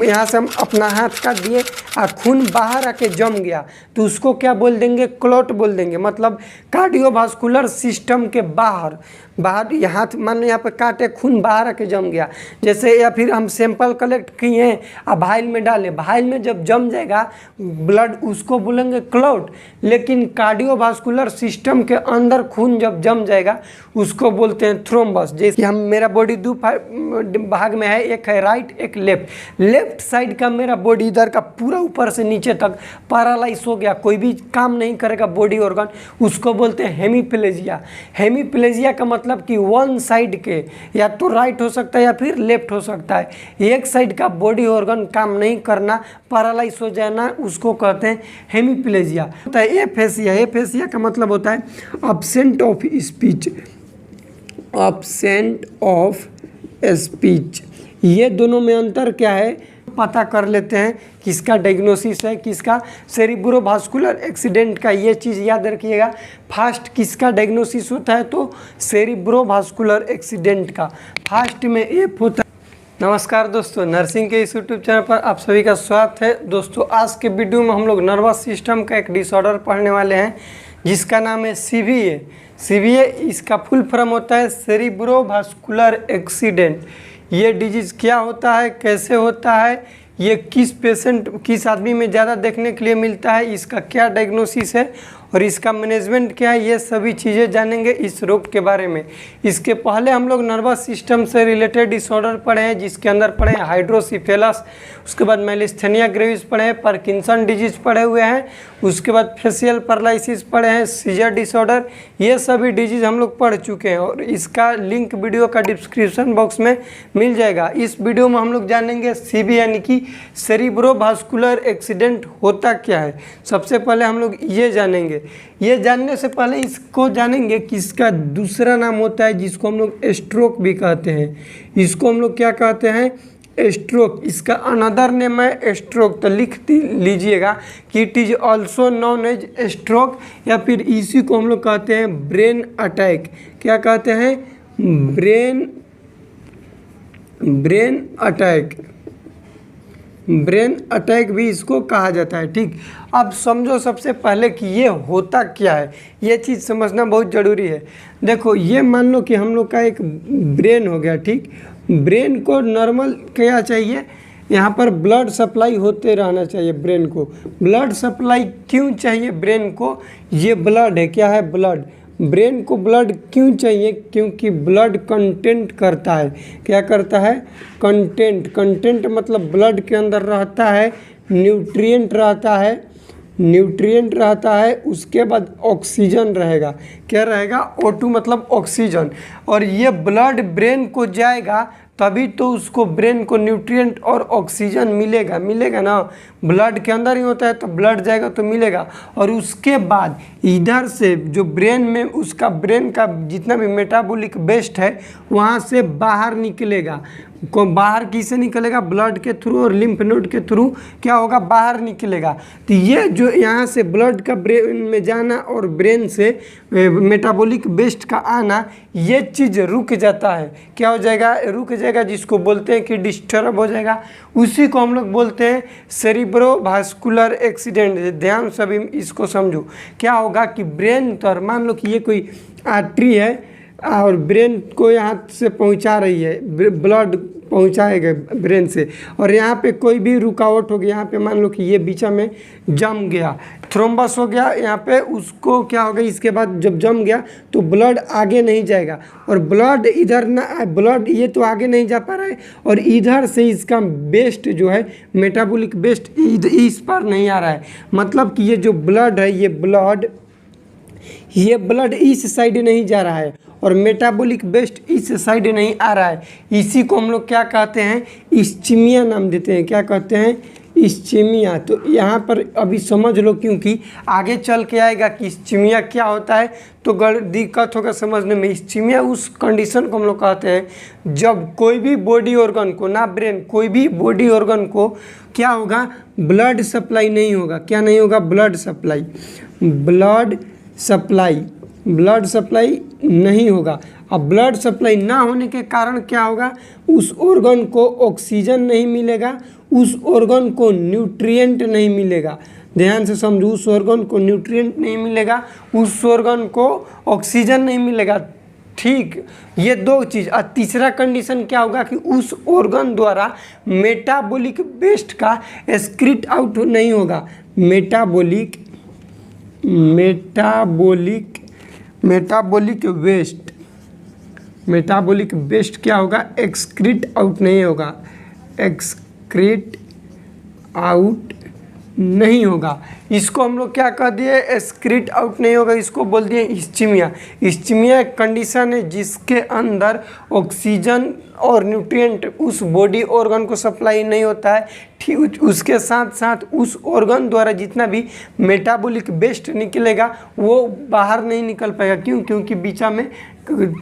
यहाँ से हम अपना हाथ काट दिए और खून बाहर आके जम गया तो उसको क्या बोल देंगे, क्लॉट बोल देंगे। मतलब कार्डियोवास्कुलर सिस्टम के बाहर हाथ मान लो यहाँ पे काटे, खून बाहर आके जम गया जैसे, या फिर हम सैंपल कलेक्ट किए और भाइल में डाले, भाइल में जब जम जाएगा ब्लड उसको बोलेंगे क्लॉट। लेकिन कार्डियोवास्कुलर सिस्टम के अंदर खून जब जम जाएगा उसको बोलते हैं थ्रोम्बस। जैसे हम मेरा बॉडी दो भाग में है, एक है राइट एक लेफ्ट साइड का मेरा बॉडी इधर का पूरा ऊपर से नीचे तक पैरालाइज हो गया, कोई भी काम नहीं करेगा बॉडी ऑर्गन, उसको बोलते हैं हेमीप्लेजिया। हेमीप्लेजिया का मतलब कि वन साइड के या तो राइट हो सकता है या फिर लेफ्ट हो सकता है, एक साइड का बॉडी ऑर्गन काम नहीं करना, पैरालाइज हो जाना, उसको कहते हैं हेमीप्लेजिया। होता है एफेसिया। एफेसिया का मतलब होता है absent of speech, absent of speech. ये दोनों में अंतर क्या है पता कर लेते हैं, किसका डायग्नोसिस है, किसका सेरिब्रोवास्कुलर एक्सीडेंट का। ये चीज़ याद रखिएगा, फास्ट किसका डायग्नोसिस होता है तो सेरिब्रोवास्कुलर एक्सीडेंट का फास्ट में एफ होता है। नमस्कार दोस्तों, नर्सिंग के इस यूट्यूब चैनल पर आप सभी का स्वागत है। दोस्तों आज के वीडियो में हम लोग नर्वस सिस्टम का एक डिसऑर्डर पढ़ने वाले हैं जिसका नाम है सीवीए। सीवीए इसका फुल फॉर्म होता है सेरिब्रोवास्कुलर एक्सीडेंट। ये डिजीज़ क्या होता है, कैसे होता है, ये किस आदमी में ज़्यादा देखने के लिए मिलता है, इसका क्या डायग्नोसिस है और इसका मैनेजमेंट क्या है, ये सभी चीज़ें जानेंगे इस रोग के बारे में। इसके पहले हम लोग नर्वस सिस्टम से रिलेटेड डिसऑर्डर पढ़े हैं जिसके अंदर पढ़े हैं हाइड्रोसिफेलस, उसके बाद मैलिस्थेनिया ग्रेविस पढ़े हैं, पार्किंसन डिजीज पढ़े हुए हैं, उसके बाद फेशियल पैरालिसिस पढ़े हैं, सीजर डिसऑर्डर, ये सभी डिजीज हम लोग पढ़ चुके हैं और इसका लिंक वीडियो का डिस्क्रिप्शन बॉक्स में मिल जाएगा। इस वीडियो में हम लोग जानेंगे सीबी यानी कि सेरिब्रोवास्कुलर एक्सीडेंट होता क्या है। सबसे पहले हम लोग ये जानेंगे। ये जानने से पहले इसको जानेंगे कि इसका दूसरा नाम होता है जिसको हम लोग स्ट्रोक भी कहते हैं। इसको हम लोग क्या कहते हैं, स्ट्रोक। इसका अनदर नेम है स्ट्रोक, तो लिख लीजिएगा कि it is also known as stroke, या फिर इसी को हम लोग कहते हैं ब्रेन अटैक। क्या कहते हैं, ब्रेन अटैक। ब्रेन अटैक भी इसको कहा जाता है। ठीक, अब समझो सबसे पहले कि ये होता क्या है, ये चीज़ समझना बहुत ज़रूरी है। देखो ये मान लो कि हम लोग का एक ब्रेन हो गया। ठीक, ब्रेन को नॉर्मल क्या चाहिए, यहाँ पर ब्लड सप्लाई होते रहना चाहिए। ब्रेन को ब्लड सप्लाई क्यों चाहिए, ब्रेन को ये ब्लड है, क्या है ब्लड। ब्रेन को ब्लड क्यों चाहिए, क्योंकि ब्लड कंटेंट करता है। क्या करता है, कंटेंट मतलब ब्लड के अंदर रहता है न्यूट्रिएंट रहता है, उसके बाद ऑक्सीजन रहेगा। क्या रहेगा, O2 मतलब ऑक्सीजन। और ये ब्लड ब्रेन को जाएगा तभी तो उसको ब्रेन को न्यूट्रिएंट और ऑक्सीजन मिलेगा ना, ब्लड के अंदर ही होता है तो ब्लड जाएगा तो मिलेगा। और उसके बाद इधर से जो ब्रेन में उसका ब्रेन का जितना भी मेटाबॉलिक वेस्ट है वहाँ से बाहर निकलेगा। बाहर किसे निकलेगा, ब्लड के थ्रू और लिम्फ नोड के थ्रू क्या होगा, बाहर निकलेगा। तो ये जो यहाँ से ब्लड का ब्रेन में जाना और ब्रेन से मेटाबॉलिक वेस्ट का आना, ये चीज़ रुक जाता है। क्या हो जाएगा, रुक जाएगा, जिसको बोलते हैं कि डिस्टर्ब हो जाएगा। उसी को हम लोग बोलते हैं सेरिब्रोवास्कुलर एक्सीडेंट। ध्यान सभी इसको समझो। क्या होगा कि ब्रेन तर मान लो कि ये कोई आर्टरी है और ब्रेन को यहाँ से पहुँचा रही है, ब्लड पहुँचाएगा ब्रेन से, और यहाँ पे कोई भी रुकावट हो गया, यहाँ पे मान लो कि ये बीच में जम गया, थ्रोम्बस हो गया यहाँ पे, उसको क्या होगा, इसके बाद जब जम गया तो ब्लड आगे नहीं जाएगा और ब्लड इधर ना, ब्लड ये तो आगे नहीं जा पा रहा है और इधर से इसका वेस्ट जो है मेटाबॉलिक वेस्ट इस पर नहीं आ रहा है। मतलब कि ये जो ब्लड है ये ब्लड इस साइड नहीं जा रहा है और मेटाबॉलिक वेस्ट इस साइड नहीं आ रहा है। इसी को हम लोग क्या कहते हैं, इस्चीमिया नाम देते हैं। क्या कहते हैं, इस्चीमिया। तो यहाँ पर अभी समझ लो क्योंकि आगे चल के आएगा कि इस्चीमिया क्या होता है तो दिक्कत होगा समझने में। इस्चीमिया उस कंडीशन को हम लोग कहते हैं जब कोई भी बॉडी ऑर्गन को, ना ब्रेन, कोई भी बॉडी ऑर्गन को क्या होगा, ब्लड सप्लाई नहीं होगा। क्या नहीं होगा, ब्लड सप्लाई नहीं होगा। अब ब्लड सप्लाई ना होने के कारण क्या होगा, उस ऑर्गन को ऑक्सीजन नहीं मिलेगा, उस ऑर्गन को न्यूट्रिएंट नहीं मिलेगा। ध्यान से समझो, उस ऑर्गन को न्यूट्रिएंट नहीं मिलेगा, उस ऑर्गन को ऑक्सीजन नहीं मिलेगा। ठीक, ये दो चीज़। और तीसरा कंडीशन क्या होगा कि उस ऑर्गन द्वारा मेटाबॉलिक वेस्ट का एक्सक्रीट आउट नहीं होगा। मेटाबॉलिक वेस्ट क्या होगा, एक्सक्रीट आउट नहीं होगा, एक्सक्रीट आउट नहीं होगा। इसको हम लोग क्या कह दिए, एक्सक्रीट आउट नहीं होगा, इसको बोल दिए इस्चीमिया। इस्चीमिया एक कंडीशन है जिसके अंदर ऑक्सीजन और न्यूट्रिएंट उस बॉडी ऑर्गन को सप्लाई नहीं होता है। ठीक, उसके साथ साथ उस ऑर्गन द्वारा जितना भी मेटाबॉलिक वेस्ट निकलेगा वो बाहर नहीं निकल पाएगा। क्यों? क्योंकि बीचा में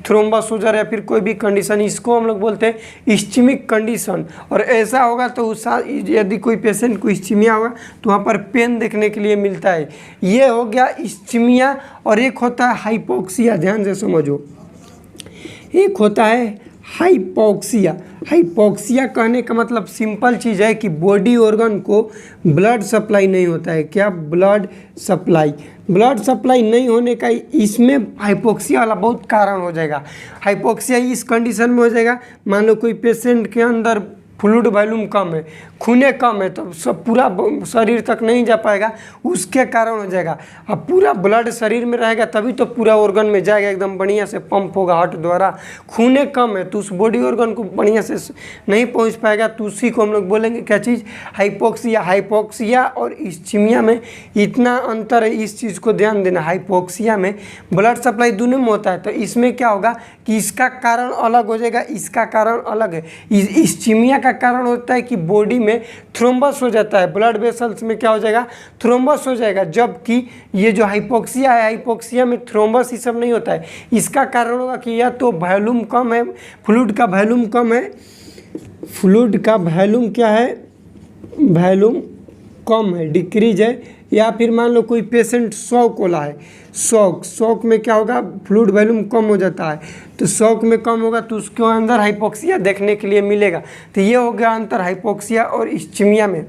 थ्रोम्बस हो जा रहा है या फिर कोई भी कंडीशन, इसको हम लोग बोलते हैं इस्चीमिक कंडीशन। और ऐसा होगा तो उस यदि कोई पेशेंट को इस्चीमिया होगा तो वहाँ पर पेन देखने के लिए मिलता है। ये हो गया इस्चीमिया। और एक होता है हाइपोक्सिया, ध्यान से समझो। एक होता है हाइपोक्सिया। हाइपोक्सिया कहने का मतलब सिंपल चीज़ है कि बॉडी ऑर्गन को ब्लड सप्लाई नहीं होता है। क्या? ब्लड सप्लाई नहीं होने का इसमें हाइपोक्सिया वाला बहुत कारण हो जाएगा। हाइपोक्सिया इस कंडीशन में हो जाएगा, मान लो कोई पेशेंट के अंदर फ्लूइड वॉल्यूम कम है, खूने कम है, तो सब पूरा शरीर तक नहीं जा पाएगा, उसके कारण हो जाएगा। अब पूरा ब्लड शरीर में रहेगा तभी तो पूरा ऑर्गन में जाएगा, एकदम बढ़िया से पंप होगा हार्ट द्वारा। खूने कम है तो उस बॉडी ऑर्गन को बढ़िया से नहीं पहुंच पाएगा, तो उसी को हम लोग बोलेंगे क्या चीज़, हाइपोक्सिया। हाइपोक्सिया और इस्चीमिया में इतना अंतर है, इस चीज़ को ध्यान देना। हाइपोक्सिया में ब्लड सप्लाई दोनों में होता है, तो इसमें क्या होगा कि इसका कारण अलग हो जाएगा, इसका कारण अलग है। इस्चीमिया का कारण होता है कि बॉडी में थ्रोम्बस हो जाता है, ब्लड वेसल्स में क्या हो जाएगा, थ्रोम्बस हो जाएगा। जबकि ये जो हाइपोक्सिया है, हाइपोक्सिया में थ्रोम्बस ये सब नहीं होता है। इसका कारण होगा कि या तो वॉल्यूम कम है, फ्लूइड का वॉल्यूम कम है, फ्लूइड का वॉल्यूम क्या है, वॉल्यूम कम है, डिक्रीज है। या फिर मान लो कोई पेशेंट शॉक वाला है, शॉक में क्या होगा, फ्लूइड वॉल्यूम कम हो जाता है, तो शॉक में कम होगा तो उसके अंदर हाइपोक्सिया देखने के लिए मिलेगा। तो ये हो गया अंतर हाइपोक्सिया और इस्चीमिया में।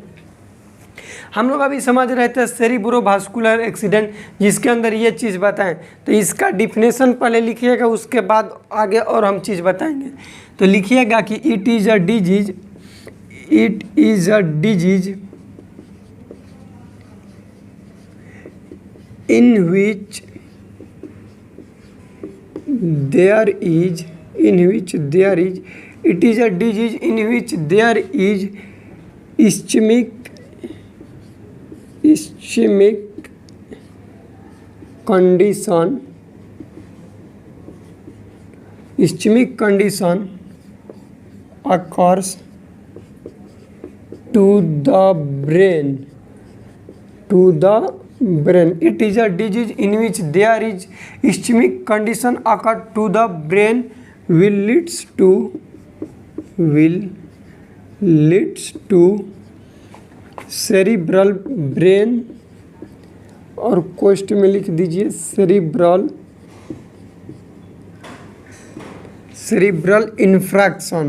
हम लोग अभी समझ रहे थे सेरिब्रोवास्कुलर एक्सीडेंट, जिसके अंदर ये चीज़ बताएं, तो इसका डिफिनेशन पहले लिखिएगा, उसके बाद आगे और हम चीज़ बताएंगे। तो लिखिएगा कि it is a disease in which there is it is a disease in which there is ischemic condition occurs to the brain. It is a disease in which there is ischemic condition occur to the brain, will leads to cerebral brain, और question में लिख दीजिए cerebral infraction।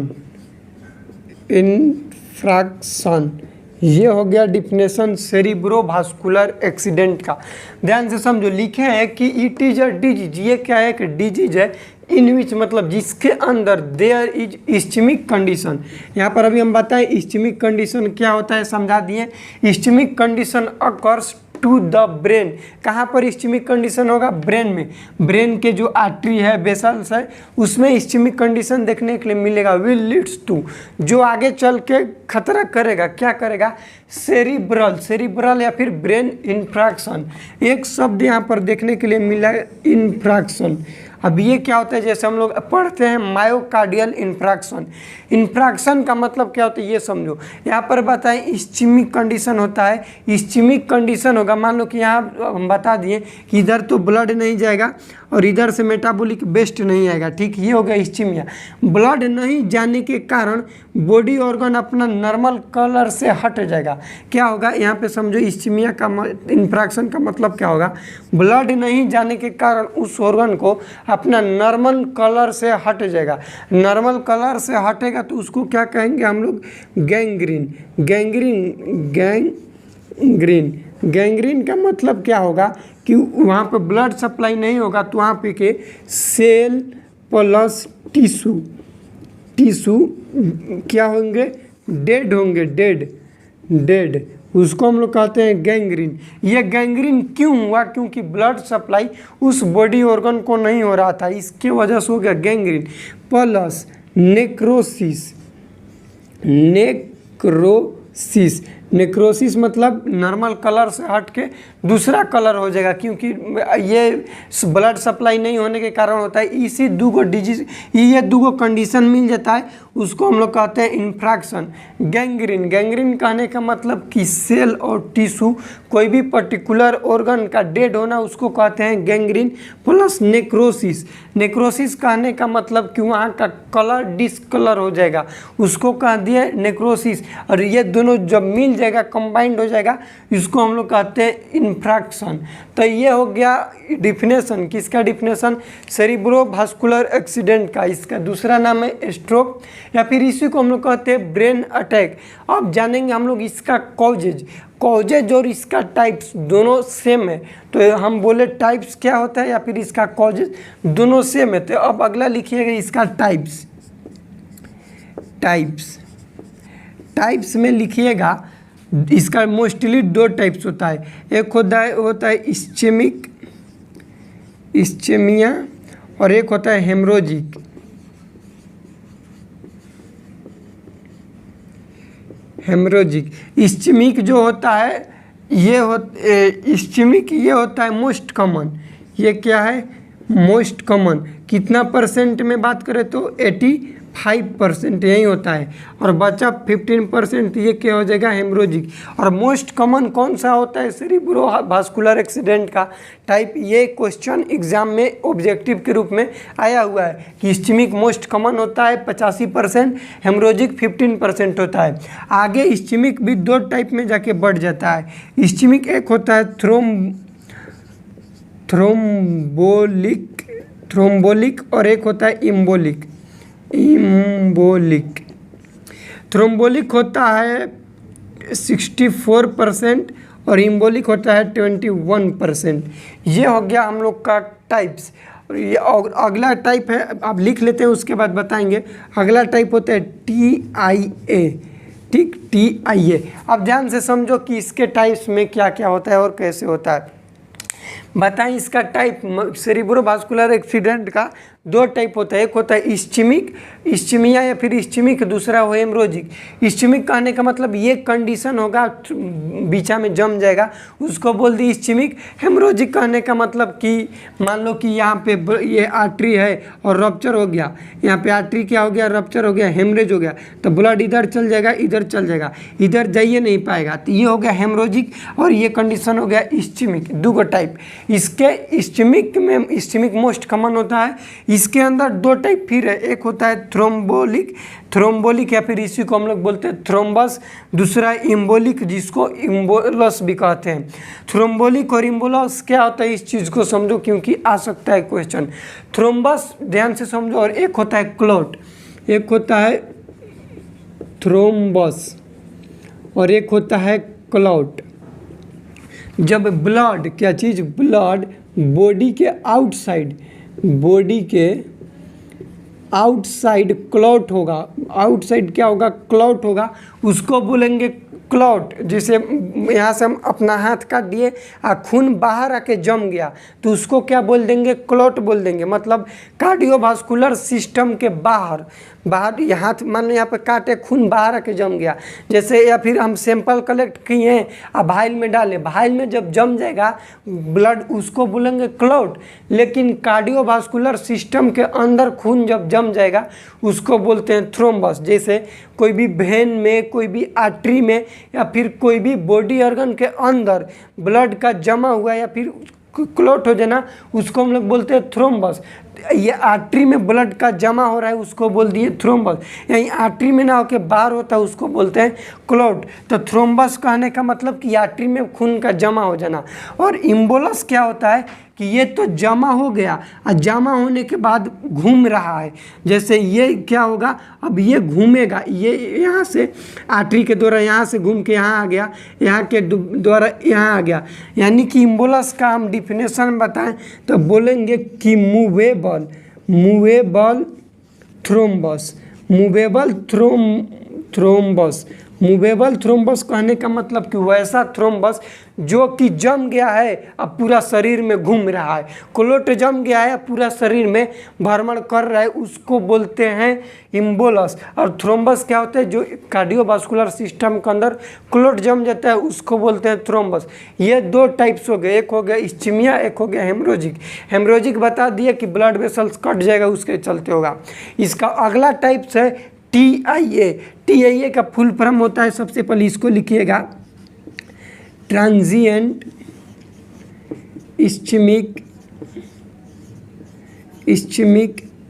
ये हो गया definition सेरिब्रोवास्कुलर accident का। ध्यान से समझो, लिखे हैं कि इट इज अ डिजीज, ये क्या है कि डिजीज है इन विच मतलब जिसके अंदर देयर इज इस्चेमिक कंडीशन। यहाँ पर अभी हम बताएं इस्चेमिक कंडीशन क्या होता है, समझा दिए। Ischaemic condition occurs to the brain. कहाँ पर इस्चेमिक कंडीशन होगा, ब्रेन में। ब्रेन के जो आर्टरी है, वेसल्स है, उसमें इस्चेमिक कंडीशन देखने के लिए मिलेगा। विल लीड्स टू, जो आगे चल के खतरा करेगा, क्या करेगा, सेरिब्रल या फिर ब्रेन इन्फ्रैक्शन। एक शब्द यहाँ पर देखने के लिए मिला, इन्फ्रैक्शन। अब ये क्या होता है, जैसे हम लोग पढ़ते हैं मायोकार्डियल इन्फ्रैक्शन। इन्फ्रैक्शन का मतलब क्या होता है ये समझो। यहाँ पर बताएं इस्चेमिक कंडीशन होता है, इस्चेमिक कंडीशन होगा। मान लो कि यहाँ हम बता दिए कि इधर तो ब्लड नहीं जाएगा और इधर से मेटाबॉलिक वेस्ट नहीं आएगा। ठीक, ये हो गया इस्चीमिया। ब्लड नहीं जाने के कारण बॉडी ऑर्गन अपना नॉर्मल कलर से हट जाएगा। क्या होगा यहाँ पे समझो, इस्चीमिया का इन्फ्रैक्शन का मतलब क्या होगा, ब्लड नहीं जाने के कारण उस ऑर्गन को अपना नॉर्मल कलर से हट जाएगा। नॉर्मल कलर से हटेगा तो उसको क्या कहेंगे हम लोग, गैंग्रीन। गैंग्रीन का मतलब क्या होगा कि वहाँ पे ब्लड सप्लाई नहीं होगा तो वहाँ पे के सेल प्लस टिश्यू क्या होंगे, डेड होंगे, डेड उसको हम लोग कहते हैं गैंग्रीन। ये गैंग्रीन क्यों हुआ, क्योंकि ब्लड सप्लाई उस बॉडी ऑर्गन को नहीं हो रहा था, इसके वजह से हो गया गैंग्रीन। प्लस नेक्रोसिस मतलब नॉर्मल कलर से हट के दूसरा कलर हो जाएगा, क्योंकि ये ब्लड सप्लाई नहीं होने के कारण होता है। इसी दूगो डिजीज, ये दूगो कंडीशन मिल जाता है, उसको हम लोग कहते हैं इन्फ्रैक्शन। गैंग्रीन कहने का मतलब कि सेल और टिश्यू कोई भी पर्टिकुलर ऑर्गन का डेड होना, उसको कहते हैं गैंग्रीन। प्लस नेक्रोसिस कहने का मतलब कि वहाँ का कलर डिसकलर हो जाएगा, उसको कह दिए नेक्रोसिस। और ये दोनों जब मिल जाएगा, कंबाइंड हो जाएगा, इसको हम लोग कहते हैं इन्फ्रैक्शन। तो ये हो गया डिफिनेशन। किसका डिफिनेशन, सेरिब्रोवास्कुलर एक्सीडेंट का। इसका दूसरा नाम है स्ट्रोक, या फिर इसी को हम लोग कहते हैं ब्रेन अटैक। अब जानेंगे हम लोग इसका कॉजेज और इसका टाइप्स दोनों सेम है। तो हम बोले टाइप्स क्या होता है या फिर इसका कॉजेज, दोनों सेम है। तो अब अगला लिखिएगा इसका टाइप्स में लिखिएगा, इसका मोस्टली दो टाइप्स होता है। एक होता है इस्चेमिया और एक होता है हेमरोजिक। इस्चेमिक जो होता है इस्चेमिक ये होता है मोस्ट कॉमन। ये क्या है, मोस्ट कॉमन। कितना परसेंट में बात करें तो 85% यही होता है, और बचा 15% ये क्या हो जाएगा, हेमरोजिक। और मोस्ट कॉमन कौन सा होता है, सेरिब्रोवास्कुलर एक्सीडेंट का टाइप। ये क्वेश्चन एग्जाम में ऑब्जेक्टिव के रूप में आया हुआ है कि इस्चेमिक मोस्ट कॉमन होता है 85%, हेमरोजिक 15% होता है। आगे इस्चेमिक भी दो टाइप में जाके बढ़ जाता है। इस्चेमिक एक होता है थ्रोम्बोलिक और एक होता है इम्बोलिक। थ्रोम्बोलिक होता है 64% और इम्बोलिक होता है 21%। ये हो गया हम लोग का टाइप्स। ये अगला टाइप है, आप लिख लेते हैं उसके बाद बताएंगे। अगला टाइप होता है TIA। ठीक, TIA। अब ध्यान से समझो कि इसके टाइप्स में क्या क्या होता है और कैसे होता है। बताएं इसका टाइप। सेरिब्रोवास्कुलर एक्सीडेंट का दो टाइप होता है, एक होता है इस्चेमिया या फिर इस्चेमिक, दूसरा हो हेमरोजिक। इस्चेमिक कहने का मतलब ये कंडीशन होगा, बीचा में जम जाएगा, उसको बोल दी इस्चेमिक। हेमरोजिक कहने का मतलब कि मान लो कि यहाँ पे ये आर्टरी है और रप्चर हो गया, यहाँ पे आर्टरी क्या हो गया, रप्चर हो गया, हेमरेज हो गया, तो ब्लड इधर चल जाएगा, इधर चल जाएगा, इधर जाइए नहीं पाएगा, तो ये हो गया हेमरोजिक। और ये कंडीशन हो गया इस्चेमिक। दो टाइप इसके। इस्चेमिक मोस्ट कॉमन होता है। इसके अंदर दो टाइप फिर है, एक होता है थ्रोम्बोलिक या फिर इसी को हम लोग बोलते हैं थ्रोम्बस, दूसरा इम्बोलिक जिसको इम्बोलस भी कहते हैं। थ्रोम्बोलिक और इम्बोलस क्या होता है, इस चीज़ को समझो क्योंकि आ सकता है क्वेश्चन। थ्रोम्बस ध्यान से समझो, और एक होता है क्लॉट। एक होता है थ्रोम्बस और एक होता है क्लॉट। जब ब्लड, क्या चीज़, ब्लड बॉडी के आउटसाइड क्लॉट होगा, आउटसाइड क्या होगा, क्लॉट होगा, उसको बोलेंगे क्लॉट। जैसे यहाँ से हम अपना हाथ काट दिए और खून बाहर आके जम गया तो उसको क्या बोल देंगे, क्लॉट बोल देंगे। मतलब कार्डियोवास्कुलर सिस्टम के बाहर हाथ मान लो यहाँ पे काटे, खून बाहर आके जम गया जैसे, या फिर हम सैंपल कलेक्ट किए और भाइल में डाले, भाइल में जब जम जाएगा ब्लड उसको बोलेंगे क्लॉट। लेकिन कार्डियोवास्कुलर सिस्टम के अंदर खून जब जम जाएगा उसको बोलते हैं थ्रोम्बस। जैसे कोई भी वेन में, कोई भी आर्टरी में, या फिर कोई भी बॉडी ऑर्गन के अंदर ब्लड का जमा हुआ या फिर क्लॉट हो जाना उसको हम लोग बोलते हैं थ्रोम्बस। ये आर्टरी में ब्लड का जमा हो रहा है उसको बोल दिए थ्रोम्बस, यहीं आर्टरी में ना होकर बाहर होता है उसको बोलते हैं क्लॉट। तो थ्रोम्बस कहने का मतलब कि आर्टरी में खून का जमा हो जाना। और इम्बोलस क्या होता है कि ये तो जमा हो गया और जमा होने के बाद घूम रहा है, जैसे ये क्या होगा, अब ये घूमेगा, ये यहाँ से आर्टरी के द्वारा यहाँ से घूम के यहाँ आ गया, यहाँ के द्वारा यहाँ आ गया। यानी कि इम्बोलस का हम डिफिनेशन बताएं तो बोलेंगे कि movable thrombus, movable thrombus. Movable thrombus कहने का मतलब कि वैसा थ्रोम्बस जो कि जम गया है अब पूरा शरीर में घूम रहा है, क्लॉट जम गया है पूरा शरीर में भ्रमण कर रहा है, उसको बोलते हैं इम्बोलस। और थ्रोम्बस क्या होता है, जो कार्डियोवास्कुलर सिस्टम के अंदर क्लॉट जम जाता है उसको बोलते हैं थ्रोम्बस। ये दो टाइप्स हो गए, एक हो गया इस्चीमिया, एक हो गया हेमरोजिक। हेमरोजिक बता दिया कि ब्लड वेसल्स कट जाएगा उसके चलते होगा। इसका अगला टाइप्स है TIA। TIA का फुल फॉर्म होता है, सबसे पहले इसको लिखिएगा, transient ischaemic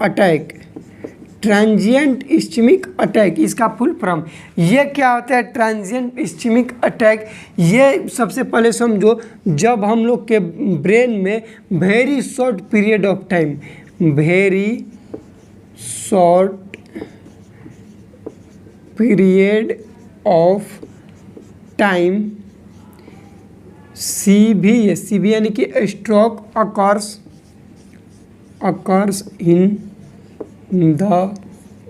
attack. Transient ischaemic attack इसका फुल फॉर्म। ये क्या होता है ट्रांजिएंट इस्चेमिक अटैक? ये सबसे पहले समझो, जब हम लोग के ब्रेन में very short period of time, very short period of time CV यानी कि stroke occurs in the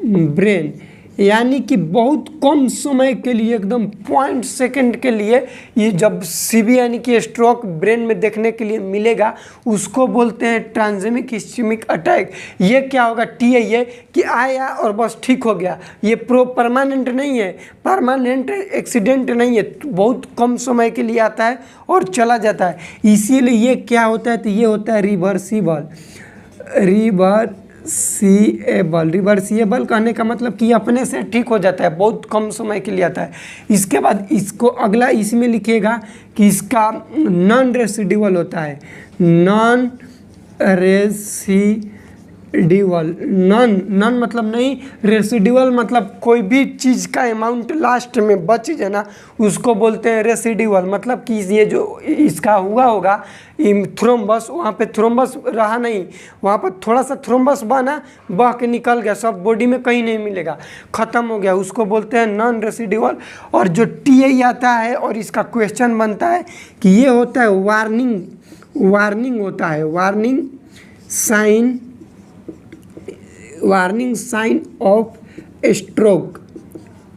brain, यानी कि बहुत कम समय के लिए, एकदम 0.सेकंड के लिए ये जब CV यानी कि स्ट्रोक ब्रेन में देखने के लिए मिलेगा उसको बोलते हैं ट्रांजिएंट इस्चेमिक अटैक। ये क्या होगा TIA कि आया और बस ठीक हो गया, ये परमानेंट नहीं है, परमानेंट एक्सीडेंट नहीं है, बहुत कम समय के लिए आता है और चला जाता है। इसीलिए ये क्या होता है, तो ये होता है रिवर्सिएबल कहने का मतलब कि अपने से ठीक हो जाता है, बहुत कम समय के लिए आता है। इसके बाद इसको अगला इसमें लिखिएगा कि इसका नॉन रेसिडुअल होता है, नॉन मतलब नहीं, रेसिडुअल मतलब कोई भी चीज़ का अमाउंट लास्ट में बच जाना उसको बोलते हैं रेसिडुअल। मतलब कि ये जो इसका हुआ होगा थ्रोम्बस, वहाँ पे थ्रोम्बस रहा नहीं, वहाँ पर थोड़ा सा थ्रोम्बस बना, बह के निकल गया, सब बॉडी में कहीं नहीं मिलेगा, ख़त्म हो गया, उसको बोलते हैं नॉन रेसिडुअल। और जो TI आता है और इसका क्वेश्चन बनता है कि ये होता है वार्निंग होता है, वार्निंग साइन ऑफ स्ट्रोक।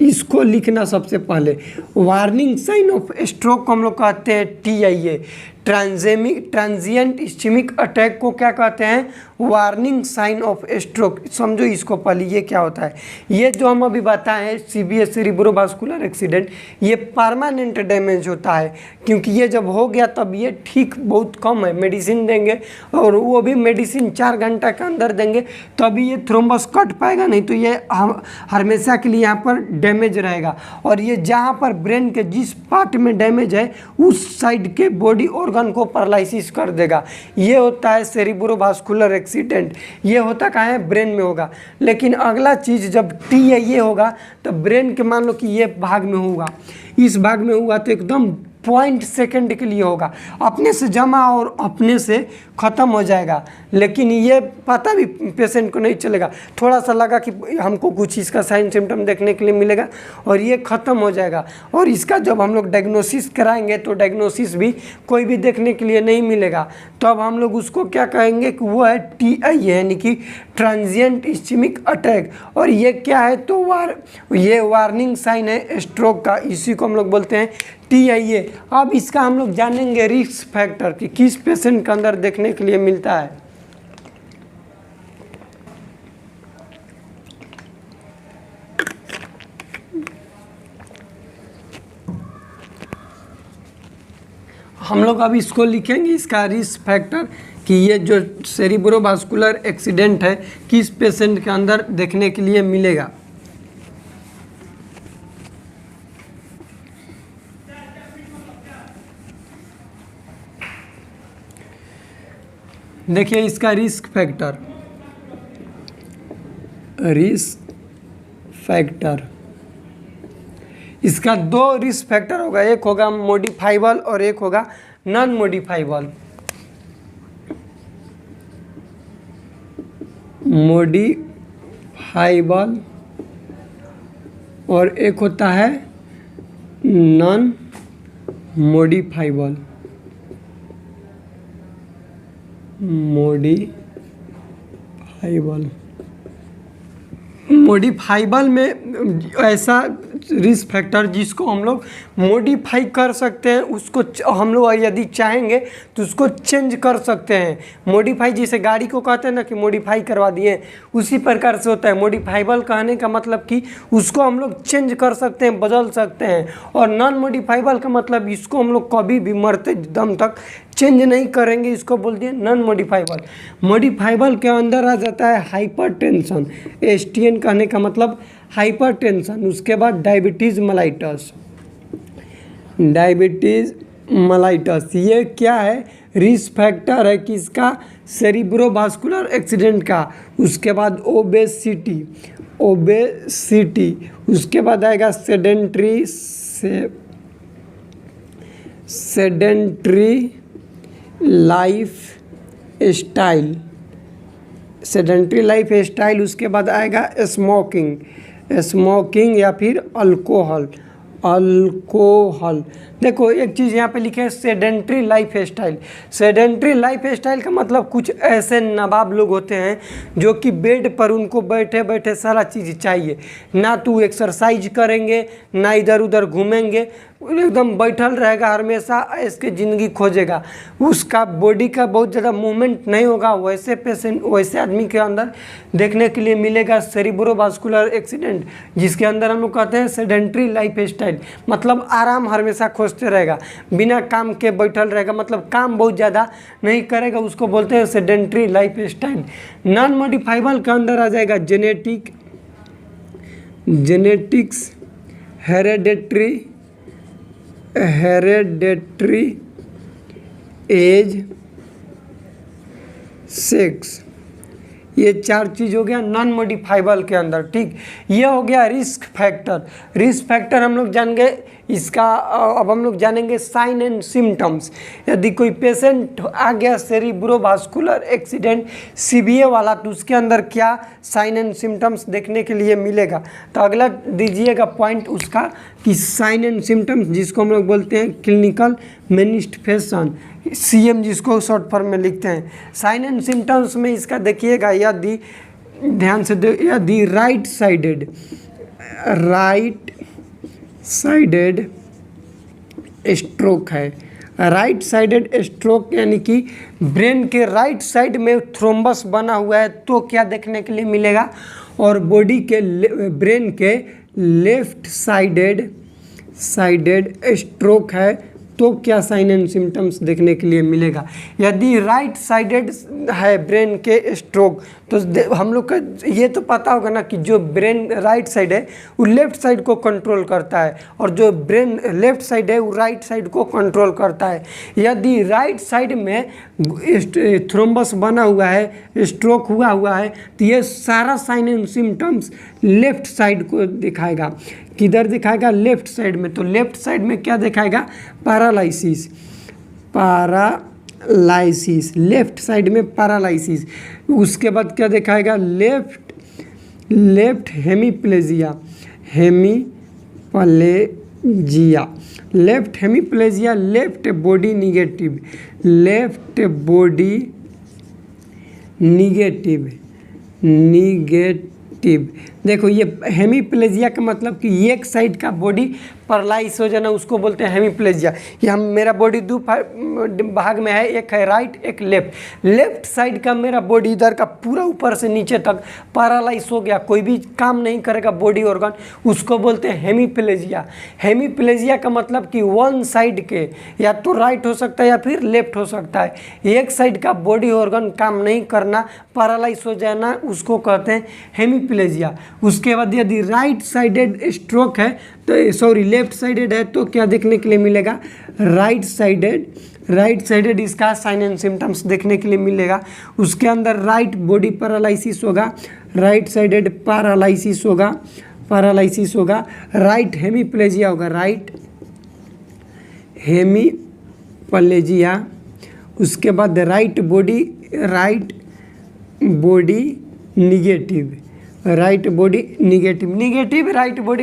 इसको लिखना सबसे पहले, वार्निंग साइन ऑफ स्ट्रोक को हम लोग कहते हैं TIA। ट्रांजिएंट इस्चेमिक अटैक को क्या कहते हैं, वार्निंग साइन ऑफ स्ट्रोक। समझो इसको पहले, ये क्या होता है, ये जो हम अभी बताए हैं CVA सेरिब्रोवास्कुलर एक्सीडेंट, ये परमानेंट डैमेज होता है, क्योंकि ये जब हो गया तब ये ठीक बहुत कम है, मेडिसिन देंगे और वो भी मेडिसिन 4 घंटा के अंदर देंगे तभी ये थ्रोम्बस कट पाएगा, नहीं तो ये हमेशा के लिए यहाँ पर डैमेज रहेगा। और ये जहाँ पर ब्रेन के जिस पार्ट में डैमेज है उस साइड के बॉडी ऑर्गन को पैरालिसिस कर देगा। ये होता है सेरिब्रोवास्कुलर एक्सीडेंट। ये होता कहाँ है, ब्रेन में होगा। लेकिन अगला चीज़ जब TIA होगा तो ब्रेन के मान लो कि ये भाग में होगा, इस भाग में हुआ तो एकदम 0.सेकंड के लिए होगा, अपने से जमा और अपने से ख़त्म हो जाएगा। लेकिन ये पता भी पेशेंट को नहीं चलेगा, थोड़ा सा लगा कि हमको कुछ इसका साइन सिम्टम देखने के लिए मिलेगा और ये ख़त्म हो जाएगा। और इसका जब हम लोग डायग्नोसिस कराएंगे तो डायग्नोसिस भी कोई भी देखने के लिए नहीं मिलेगा, तब हम लोग उसको क्या कहेंगे कि वो है TIA यानी कि ट्रांजिएंट इस्चेमिक अटैक। और ये क्या है, तो ये वार्निंग साइन है स्ट्रोक का, इसी को हम लोग बोलते हैं TIA। अब इसका हम लोग जानेंगे रिस्क फैक्टर कि किस पेशेंट के अंदर देखने के लिए मिलता है। हम लोग अब इसको लिखेंगे, इसका रिस्क फैक्टर कि ये जो सेरिब्रोवास्कुलर एक्सीडेंट है किस पेशेंट के अंदर देखने के लिए मिलेगा। देखिए इसका रिस्क फैक्टर, इसका दो रिस्क फैक्टर होगा, एक होगा मॉडिफाइबल और एक होगा नॉन मॉडिफाइबल। मॉडिफाइबल और एक होता है नॉन मॉडिफाइबल। मॉडिफाइबल में ऐसा रिस्क फैक्टर जिसको हम लोग मॉडिफाई कर सकते हैं, उसको हम लोग यदि चाहेंगे तो उसको चेंज कर सकते हैं। मॉडिफाई जैसे गाड़ी को कहते हैं ना कि मॉडिफाई करवा दिए, उसी प्रकार से होता है। मॉडिफाइबल कहने का मतलब कि उसको हम लोग चेंज कर सकते हैं, बदल सकते हैं। और नॉन मॉडिफाइबल का मतलब इसको हम लोग कभी भी मरते दम तक चेंज नहीं करेंगे, इसको बोलते हैं नॉन मॉडिफाइबल। मॉडिफाइबल के अंदर आ जाता है हाइपरटेंशन, एसटीएन कहने का मतलब हाइपरटेंशन। उसके बाद डायबिटीज़ मेलाइटस, ये क्या है? रिस्क फैक्टर है किसका? सेरिब्रोवास्कुलर एक्सीडेंट का। उसके बाद ओबेसिटी, उसके बाद आएगा सेडेंट्री लाइफ स्टाइल, उसके बाद आएगा स्मोकिंग या फिर अल्कोहल। देखो एक चीज़ यहाँ पे लिखे है सेडेंट्री लाइफ स्टाइल का मतलब कुछ ऐसे नवाब लोग होते हैं जो कि बेड पर उनको बैठे बैठे सारा चीज़ चाहिए, ना तो एक्सरसाइज करेंगे ना इधर उधर घूमेंगे, एकदम बैठल रहेगा हमेशा, इसके ज़िंदगी खोजेगा, उसका बॉडी का बहुत ज़्यादा मूवमेंट नहीं होगा। वैसे आदमी के अंदर देखने के लिए मिलेगा सेरिब्रोवास्कुलर एक्सीडेंट, जिसके अंदर हम लोग कहते हैं सेडेंट्री लाइफ स्टाइल, मतलब आराम हमेशा खोजते रहेगा, बिना काम के बैठल रहेगा, मतलब काम बहुत ज़्यादा नहीं करेगा, उसको बोलते हैं sedentary life style. Non modifiable के अंदर आ जाएगा जेनेटिक्स, हेरेडेटरी, एज, सेक्स, ये चार चीज़ हो गया नॉन मॉडिफाइबल के अंदर। ठीक, ये हो गया रिस्क फैक्टर हम लोग जान गए इसका। अब हम लोग जानेंगे साइन एंड सिम्टम्स। यदि कोई पेशेंट आ गया सेरिब्रोवास्कुलर एक्सीडेंट सीबीए वाला, तो उसके अंदर क्या साइन एंड सिम्टम्स देखने के लिए मिलेगा। तो अगला दीजिएगा पॉइंट उसका कि साइन एंड सिम्टम्स, जिसको हम लोग बोलते हैं क्लिनिकल मैनिफेस्टेशन, CM जिसको शॉर्ट फॉर्म में लिखते हैं। साइन एंड सिम्टम्स में इसका देखिएगा, यदि ध्यान से यदि राइट साइडेड स्ट्रोक है, राइट साइडेड स्ट्रोक यानी कि ब्रेन के राइट साइड में थ्रोम्बस बना हुआ है, तो क्या देखने के लिए मिलेगा। और बॉडी के ब्रेन के लेफ्ट साइडेड स्ट्रोक है, तो क्या साइन एंड सिम्टम्स देखने के लिए मिलेगा। यदि राइट साइडेड है ब्रेन के स्ट्रोक, तो हम लोग का ये तो पता होगा ना कि जो ब्रेन राइट साइड है वो लेफ्ट साइड को कंट्रोल करता है, और जो ब्रेन लेफ्ट साइड है वो राइट साइड को कंट्रोल करता है। यदि राइट साइड में थ्रोम्बस बना हुआ है, स्ट्रोक हुआ है, तो ये सारा sign and symptoms left side को दिखाएगा। किधर दिखाएगा? लेफ्ट साइड में। तो लेफ्ट साइड में क्या दिखाएगा? पैरालिसिस, लेफ्ट साइड में पैरालिसिस। उसके बाद क्या दिखाएगा? Left hemiplegia, left body negative. देखो ये हेमीप्लेजिया का मतलब कि एक साइड का बॉडी पैरालाइज हो जाना, उसको बोलते हैं हेमीप्लेजिया। ये मेरा बॉडी दो भाग में है, एक है राइट एक लेफ्ट साइड का मेरा बॉडी इधर का पूरा ऊपर से नीचे तक पैरालाइज हो गया, कोई भी काम नहीं करेगा बॉडी ऑर्गन, उसको बोलते हैं हेमीप्लेजिया का मतलब कि वन साइड के या तो राइट हो सकता है या फिर लेफ्ट हो सकता है, एक साइड का बॉडी ऑर्गन काम नहीं करना, पैरालाइज हो जाना, उसको कहते हैं हेमीप्लेजिया। उसके बाद यदि राइट साइडेड स्ट्रोक है तो सॉरी लेफ्ट साइडेड है तो क्या देखने के लिए मिलेगा, राइट साइडेड इसका साइन एंड सिम्टम्स देखने के लिए मिलेगा। उसके अंदर राइट बॉडी पैरालिसिस होगा, राइट साइडेड पैरालिसिस होगा, राइट हेमीप्लेजिया होगा, राइट हेमीप्लेजिया। उसके बाद right body negative right body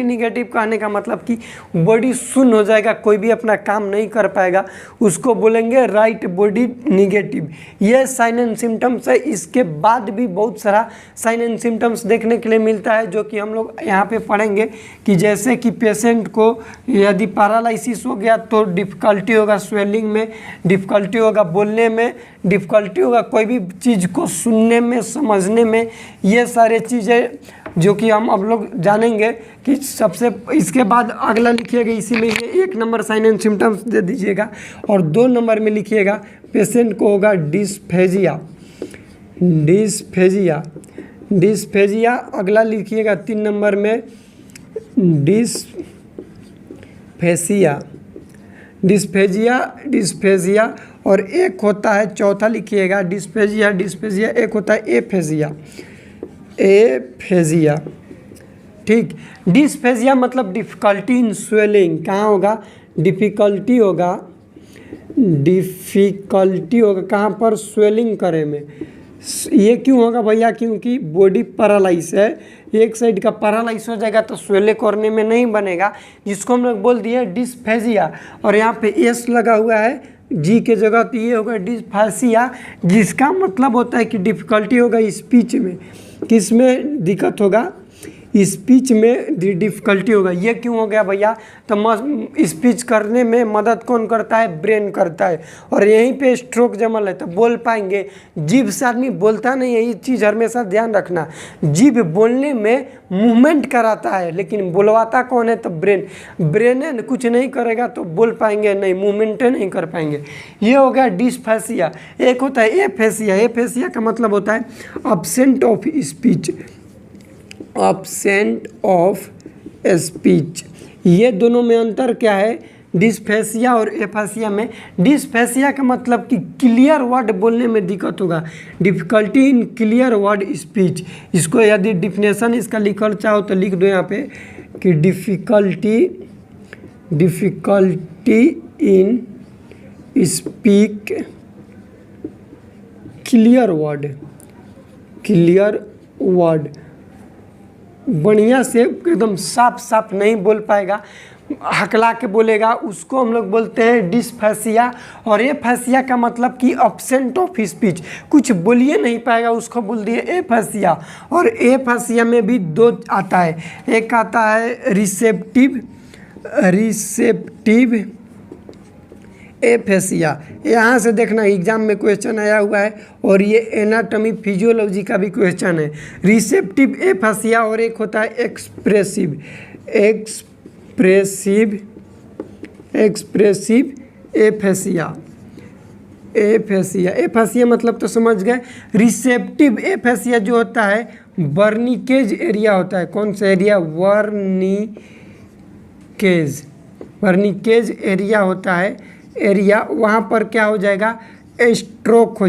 negative कहने का मतलब कि बॉडी शून्य हो जाएगा, कोई भी अपना काम नहीं कर पाएगा, उसको बोलेंगे राइट बॉडी निगेटिव। ये साइन एंड सिम्टम्स है। इसके बाद भी बहुत सारा साइन एंड सिम्टम्स देखने के लिए मिलता है जो कि हम लोग यहाँ पे पढ़ेंगे कि जैसे कि पेशेंट को यदि पैरालिसिस हो गया तो डिफ़िकल्टी होगा स्वेलिंग में, डिफ़िकल्टी होगा बोलने में, डिफ़िकल्टी होगा कोई भी चीज़ को सुनने में, समझने में। ये सारे चीज़ें जो कि हम अब लोग जानेंगे कि सबसे इसके बाद अगला लिखिएगा, इसी में ये 1 नंबर साइन एंड सिम्टम्स दे दीजिएगा और 2 नंबर में लिखिएगा पेशेंट को होगा डिस्फेजिया। अगला लिखिएगा 3 नंबर में डिस्फेजिया और एक होता है चौथा लिखिएगा डिस्फेजिया, एक होता है एफेजिया। ठीक, डिस्फेजिया मतलब डिफ़िकल्टी इन स्वेलिंग। कहाँ होगा, डिफ़िकल्टी होगा कहाँ पर, स्वेलिंग करे में। ये क्यों होगा भैया, क्योंकि बॉडी पैरालाइज है, एक साइड का पैरालाइज हो जाएगा तो स्वेले करने में नहीं बनेगा, जिसको हम लोग बोल दिए डिस्फेजिया। और यहाँ पे एस लगा हुआ है जी के जगह, तो ये होगा डिस्फेजिया, जिसका मतलब होता है कि डिफ़िकल्टी होगा स्पीच में। किस में दिक्कत होगा, स्पीच में डिफ़िकल्टी होगा। ये क्यों हो गया भैया, तो स्पीच करने में मदद कौन करता है, ब्रेन करता है, और यहीं पे स्ट्रोक जमल है तो बोल पाएंगे। जीभ से आदमी बोलता नहीं है, ये चीज़ हमेशा ध्यान रखना। जीभ बोलने में मूवमेंट कराता है लेकिन बोलवाता कौन है, तो ब्रेन है, कुछ नहीं करेगा तो बोल पाएंगे नहीं, मूवमेंट नहीं कर पाएंगे। ये हो गया डिस्फेसिया। एक होता है एफेसिया का मतलब होता है एब्सेंट ऑफ स्पीच। ये दोनों में अंतर क्या है, डिस्फेसिया और एफेसिया में। डिस्फेसिया का मतलब कि क्लियर वर्ड बोलने में दिक्कत होगा, difficulty in clear word speech. इसको यदि डिफिनेशन इसका लिखना चाहो तो लिख दो यहाँ पे कि difficulty in speak clear word. बढ़िया से एकदम साफ नहीं बोल पाएगा, हकला के बोलेगा, उसको हम लोग बोलते हैं डिस्फेसिया। और एफेसिया का मतलब कि एब्सेंट ऑफ स्पीच, कुछ बोलिए नहीं पाएगा, उसको बोल दिए एफेसिया। और एफेसिया में भी 2 आता है, एक आता है रिसेप्टिव एफेसिया। यहाँ से देखना एग्जाम में क्वेश्चन आया हुआ है, और ये एनाटॉमी फिजियोलॉजी का भी क्वेश्चन है। रिसेप्टिव एफेसिया और एक होता है एक्सप्रेसिव एफेसिया मतलब तो समझ गए। रिसेप्टिव एफेसिया जो होता है वर्निकेज एरिया होता है। कौन सा एरिया, वर्निकेज एरिया होता है, एरिया वहाँ पर क्या हो जाएगा, स्ट्रोक हो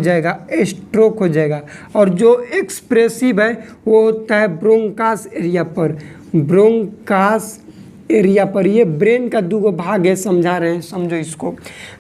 जाएगा। और जो एक्सप्रेसिव है वो होता है ब्रोंकास एरिया पर। ये ब्रेन का 2 भाग है, समझा रहे हैं, समझो इसको।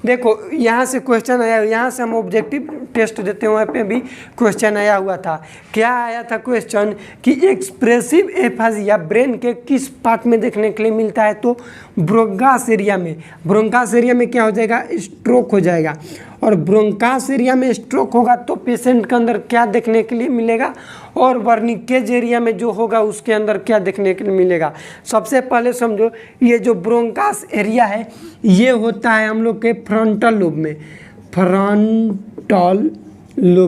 देखो यहाँ से क्वेश्चन आया, यहाँ से हम ऑब्जेक्टिव टेस्ट देते हैं, वहाँ पे भी क्वेश्चन आया हुआ था। क्या आया था क्वेश्चन कि एक्सप्रेसिव एफेसिया ब्रेन के किस पार्ट में देखने के लिए मिलता है, तो ब्रोंकास एरिया में। ब्रोंकास एरिया में क्या हो जाएगा, स्ट्रोक हो जाएगा। और ब्रोंकास एरिया में स्ट्रोक होगा तो पेशेंट के अंदर क्या देखने के लिए मिलेगा, और वर्निकेज एरिया में जो होगा उसके अंदर क्या देखने के लिए मिलेगा। सबसे पहले समझो, ये जो ब्रोंकास एरिया है ये होता है हम लोग के फ्रंटल लोब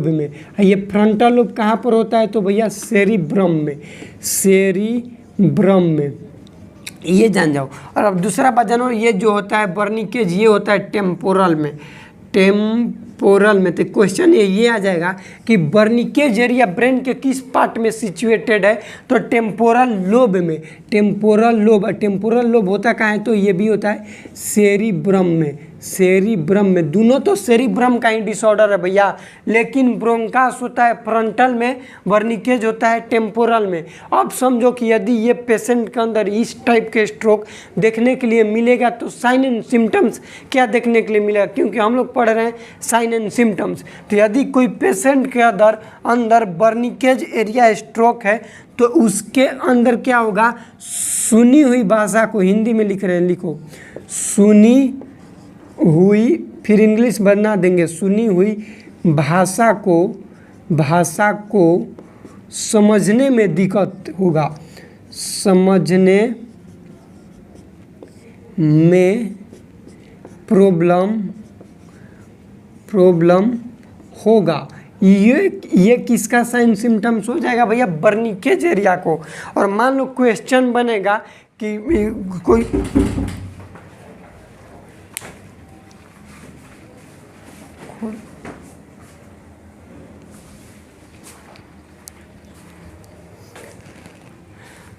में। ये फ्रंटल लोब कहाँ पर होता है, तो भैया सेरिब्रम में। ये जान जाओ। और अब दूसरा बात जानो, ये जो होता है वर्निकेज ये होता है टेम्पोरल में। टेम्पोरल में। तो क्वेश्चन ये आ जाएगा कि बर्निकेज एरिया ब्रेन के किस पार्ट में सिचुएटेड है, तो टेम्पोरल लोब में। टेम्पोरल लोब होता कहाँ है, तो ये भी होता है सेरिब्रम में। सेरिब्रम में, दोनों तो सेरिब्रम का ही डिसऑर्डर है भैया, लेकिन ब्रोंकास होता है फ्रंटल में, बर्निकेज होता है टेम्पोरल में। अब समझो कि यदि ये पेशेंट के अंदर इस टाइप के स्ट्रोक देखने के लिए मिलेगा तो साइन एंड सिम्टम्स क्या देखने के लिए मिलेगा, क्योंकि हम लोग पढ़ रहे हैं साइन एंड सिम्टम्स। तो यदि कोई पेशेंट के अंदर बर्निकेज एरिया स्ट्रोक है तो उसके अंदर क्या होगा, सुनी हुई भाषा को, हिंदी में लिख रहे हैं, लिखो सुनी हुई, फिर इंग्लिश बना देंगे, सुनी हुई भाषा को समझने में दिक्कत होगा, समझने में प्रॉब्लम होगा। ये किसका साइन सिम्टम्स हो जाएगा भैया, बर्निकेज एरिया को। और मान लो क्वेश्चन बनेगा कि कोई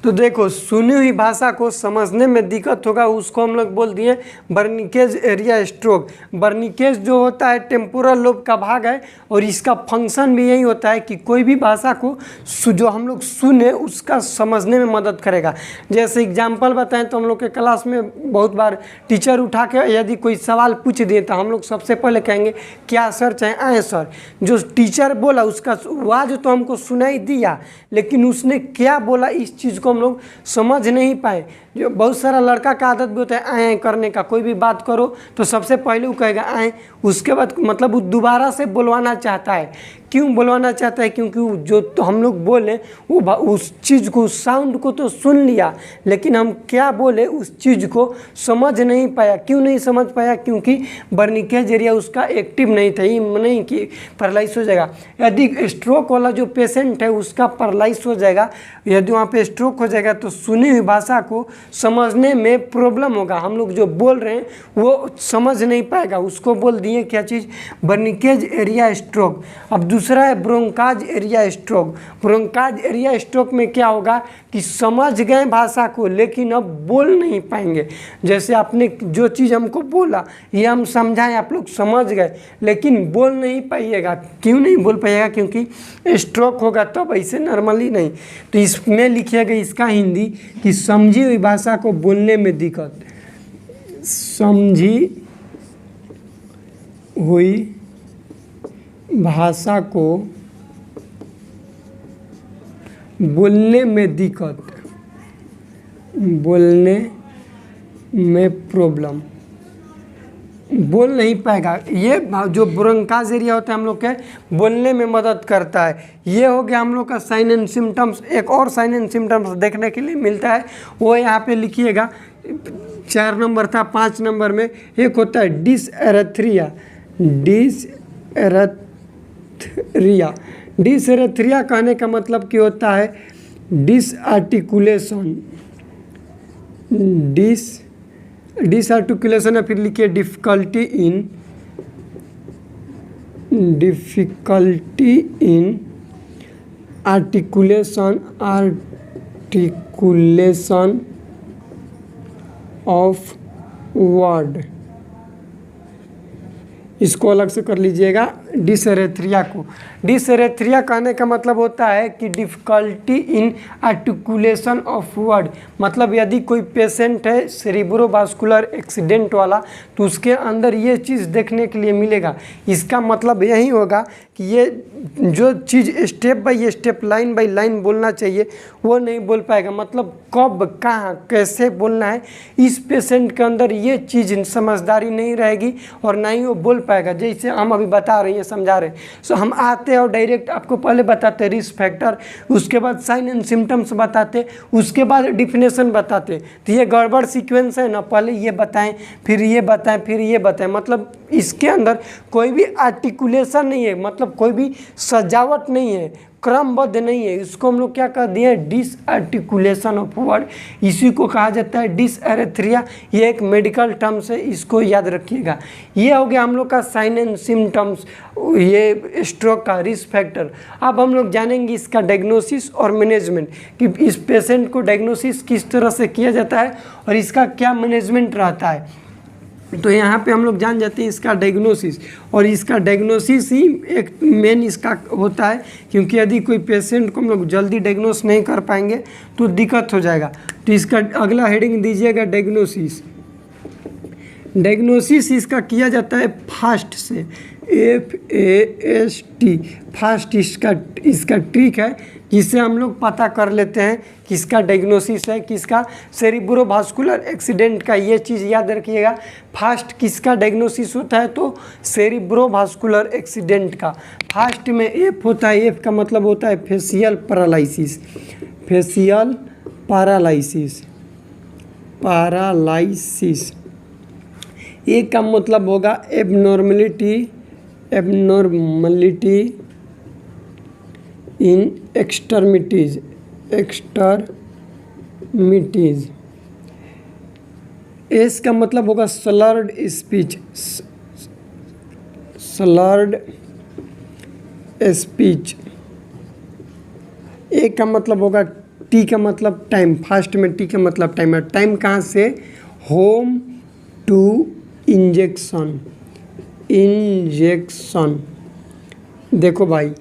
तो देखो, सुनी हुई भाषा को समझने में दिक्कत होगा, उसको हम लोग बोल दिए बर्निकेज एरिया स्ट्रोक। बर्निकेज जो होता है टेम्पोरल लोब का भाग है, और इसका फंक्शन भी यही होता है कि कोई भी भाषा को जो हम लोग सुने उसका समझने में मदद करेगा। जैसे एग्जाम्पल बताएं तो हम लोग के क्लास में बहुत बार टीचर उठा के यदि कोई सवाल पूछ दिए तो हम लोग सबसे पहले कहेंगे क्या सर, चाहे आए सर। जो टीचर बोला उसका आवाज़ तो हमको सुनाई दिया, लेकिन उसने क्या बोला इस चीज़ को हम लोग समझ नहीं पाए। जो बहुत सारा लड़का का आदत भी होता है आए करने का, कोई भी बात करो तो सबसे पहले वो कहेगा आए, उसके बाद मतलब वो दोबारा से बुलवाना चाहता है। क्यों बुलवाना चाहता है, क्योंकि जो तो हम लोग बोले वो उस चीज़ को, उस साउंड को तो सुन लिया, लेकिन हम क्या बोले उस चीज़ को समझ नहीं पाया। क्यों नहीं समझ पाया, क्योंकि बर्निकेज एरिया उसका एक्टिव नहीं था। ये नहीं कि पैरालाइज हो जाएगा। यदि स्ट्रोक वाला जो पेशेंट है उसका पैरालाइज हो जाएगा, यदि वहाँ पे स्ट्रोक हो जाएगा तो सुनी हुई भाषा को समझने में प्रॉब्लम होगा। हम लोग जो बोल रहे हैं वो समझ नहीं पाएगा, उसको बोल दिए क्या चीज़, बर्निकेज एरिया स्ट्रोक। अब दूसरा है ब्रोंकाज एरिया स्ट्रोक। ब्रोंकाज एरिया स्ट्रोक में क्या होगा कि समझ गए भाषा को लेकिन अब बोल नहीं पाएंगे। जैसे आपने जो चीज़ हमको बोला ये हम समझाएं, आप लोग समझ गए लेकिन बोल नहीं पाइएगा। क्यों नहीं बोल पाइएगा, क्योंकि स्ट्रोक होगा तब, ऐसे नॉर्मली नहीं। तो इसमें लिखिएगा इसका हिंदी कि समझी हुई भाषा को बोलने में दिक्कत, समझी हुई भाषा को बोलने में दिक्कत, बोलने में प्रॉब्लम, बोल नहीं पाएगा। ये जो ब्रोंकाज एरिया होता है हम लोग के बोलने में मदद करता है। ये हो गया हम लोग का साइन एंड सिम्टम्स। एक और साइन एंड सिम्टम्स देखने के लिए मिलता है, वो यहाँ पे लिखिएगा। 4 नंबर था, 5 नंबर में एक होता है डिसएरेथ्रिया। डिसएरेथ्रिया कहने का मतलब क्या होता है, डिसआर्टिकुलेशन। डिसआर्टिकुलेशन है, फिर लिखिए difficulty in articulation of word. इसको अलग से कर लीजिएगा डिसएरेथ्रिया को। डिसएरेथ्रिया कहने का मतलब होता है कि difficulty in articulation of word. मतलब यदि कोई पेशेंट है सेरिब्रोवास्कुलर एक्सीडेंट वाला तो उसके अंदर ये चीज़ देखने के लिए मिलेगा। इसका मतलब यही होगा कि ये जो चीज़ step by step, line by line बोलना चाहिए वो नहीं बोल पाएगा। मतलब कब, कहाँ, कैसे बोलना है, इस पेशेंट के अंदर ये चीज़ समझदारी नहीं रहेगी और ना ही वो बोल पाएगा। जैसे हम अभी बता रहे हैं, समझा रहे हैं, सो हम आते हैं और डायरेक्ट आपको पहले बताते रिस्क फैक्टर, उसके बाद साइन एंड सिम्टम्स बताते, उसके बाद डिफिनेशन बताते। तो ये गड़बड़ सीक्वेंस है ना, पहले ये बताएं, फिर ये बताएं, फिर ये बताएं। मतलब इसके अंदर कोई भी आर्टिकुलेशन नहीं है, मतलब कोई भी सजावट नहीं है, क्रमबद्ध नहीं है, इसको हम लोग क्या कर दिए, डिसआर्टिकुलेशन ऑफ वर्ड, इसी को कहा जाता है डिसएरेथ्रिया। ये एक मेडिकल टर्म्स है, इसको याद रखिएगा। ये हो गया हम लोग का साइन एंड सिम्टम्स, ये स्ट्रोक का रिस्क फैक्टर। अब हम लोग जानेंगे इसका डायग्नोसिस और मैनेजमेंट, कि इस पेशेंट को डायग्नोसिस किस तरह से किया जाता है और इसका क्या मैनेजमेंट रहता है। तो यहाँ पे हम लोग जान जाते हैं इसका डायग्नोसिस, और इसका डायग्नोसिस ही एक मेन इसका होता है, क्योंकि यदि कोई पेशेंट को हम लोग जल्दी डायग्नोस नहीं कर पाएंगे तो दिक्कत हो जाएगा। तो इसका अगला हेडिंग दीजिएगा डायग्नोसिस। डायग्नोसिस इसका किया जाता है फास्ट से, FAST, फास्ट इसका ट्रिक है, जिससे हम लोग पता कर लेते हैं किसका डायग्नोसिस है, किसका सेरिब्रोवास्कुलर एक्सीडेंट का। ये चीज़ याद रखिएगा, फास्ट किसका डायग्नोसिस होता है, तो सेरिब्रोवास्कुलर एक्सीडेंट का। फास्ट में F होता है, F का मतलब होता है facial paralysis, facial paralysis, paralysis. A का मतलब होगा abnormality, abnormality in extremities, extremities. S का मतलब होगा slurred speech, slurred speech. A का मतलब होगा, टी का मतलब टाइम, फास्ट में टी का मतलब टाइम है। टाइम कहाँ से, होम टू इंजेक्शन, इंजेक्शन। देखो भाई,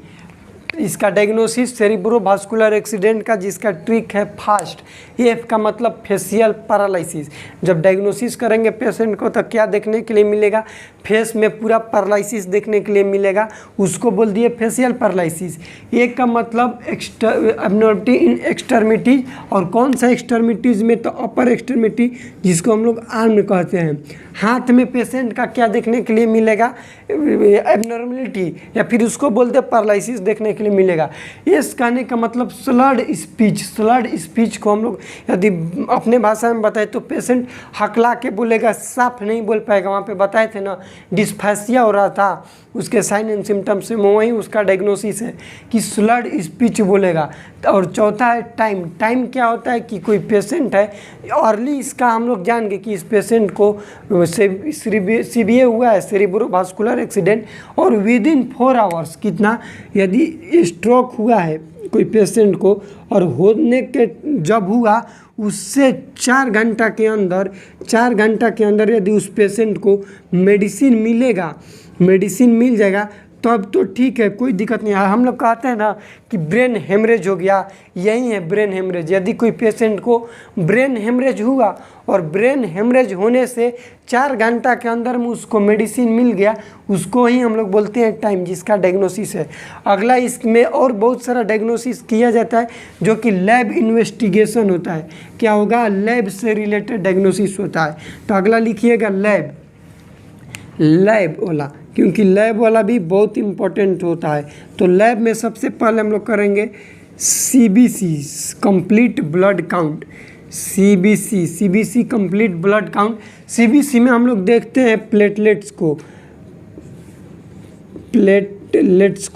इसका डायग्नोसिस सेरिब्रोवास्कुलर एक्सीडेंट का, जिसका ट्रिक है फास्ट। एफ का मतलब फेशियल पैरालिसिस। जब डायग्नोसिस करेंगे पेशेंट को तो क्या देखने के लिए मिलेगा, फेस में पूरा पैरालिसिस देखने के लिए मिलेगा, उसको बोल दिए फेशियल पैरालिसिस। एक का मतलब एबनॉर्मलिटी इन एक्सट्रीमिटीज, और कौन सा एक्सट्रीमिटीज में, तो अपर एक्सट्रीमिटी, जिसको हम लोग आर्म कहते हैं। हाथ में पेशेंट का क्या देखने के लिए मिलेगा, एबनॉर्मलिटी, या फिर उसको बोलते पैरालिसिस देखने के लिए मिलेगा। इस कहने का मतलब स्लर्ड स्पीच, स्लर्ड स्पीच को हम लोग यदि अपने भाषा में बताए तो पेशेंट हकला के बोलेगा, साफ नहीं बोल पाएगा। वहाँ पे बताए थे ना, डिस्फेसिया हो रहा था, उसके साइन एंड सिम्टम्स से वहीं उसका डायग्नोसिस है कि स्लर्ड स्पीच बोलेगा। और चौथा है टाइम। टाइम क्या होता है कि कोई पेशेंट है अर्ली, इसका हम लोग जान गए कि इस पेशेंट को सीबीए हुआ है, सेरिब्रोवास्कुलर एक्सीडेंट, और विद इन 4 आवर्स, कितना, यदि स्ट्रोक हुआ है कोई पेशेंट को और होने के जब हुआ उससे 4 घंटा के अंदर, 4 घंटा के अंदर यदि उस पेशेंट को मेडिसिन मिलेगा, मेडिसिन मिल जाएगा, तब तो ठीक है, कोई दिक्कत नहीं है। हम लोग कहते हैं ना कि ब्रेन हेमरेज हो गया, यही है ब्रेन हेमरेज। यदि कोई पेशेंट को ब्रेन हेमरेज हुआ और ब्रेन हेमरेज होने से 4 घंटा के अंदर में उसको मेडिसिन मिल गया, उसको ही हम लोग बोलते हैं टाइम, जिसका डायग्नोसिस है। अगला, इसमें और बहुत सारा डायग्नोसिस किया जाता है, जो कि लैब इन्वेस्टिगेशन होता है। क्या होगा, लैब से रिलेटेड डायग्नोसिस होता है। तो अगला लिखिएगा लैब, लैब वाला, क्योंकि लैब वाला भी बहुत इम्पोर्टेंट होता है। तो लैब में सबसे पहले हम लोग करेंगे CBC, complete blood count, CBC complete blood count. CBC में हम लोग देखते हैं प्लेटलेट्स को, प्लेटलेट्स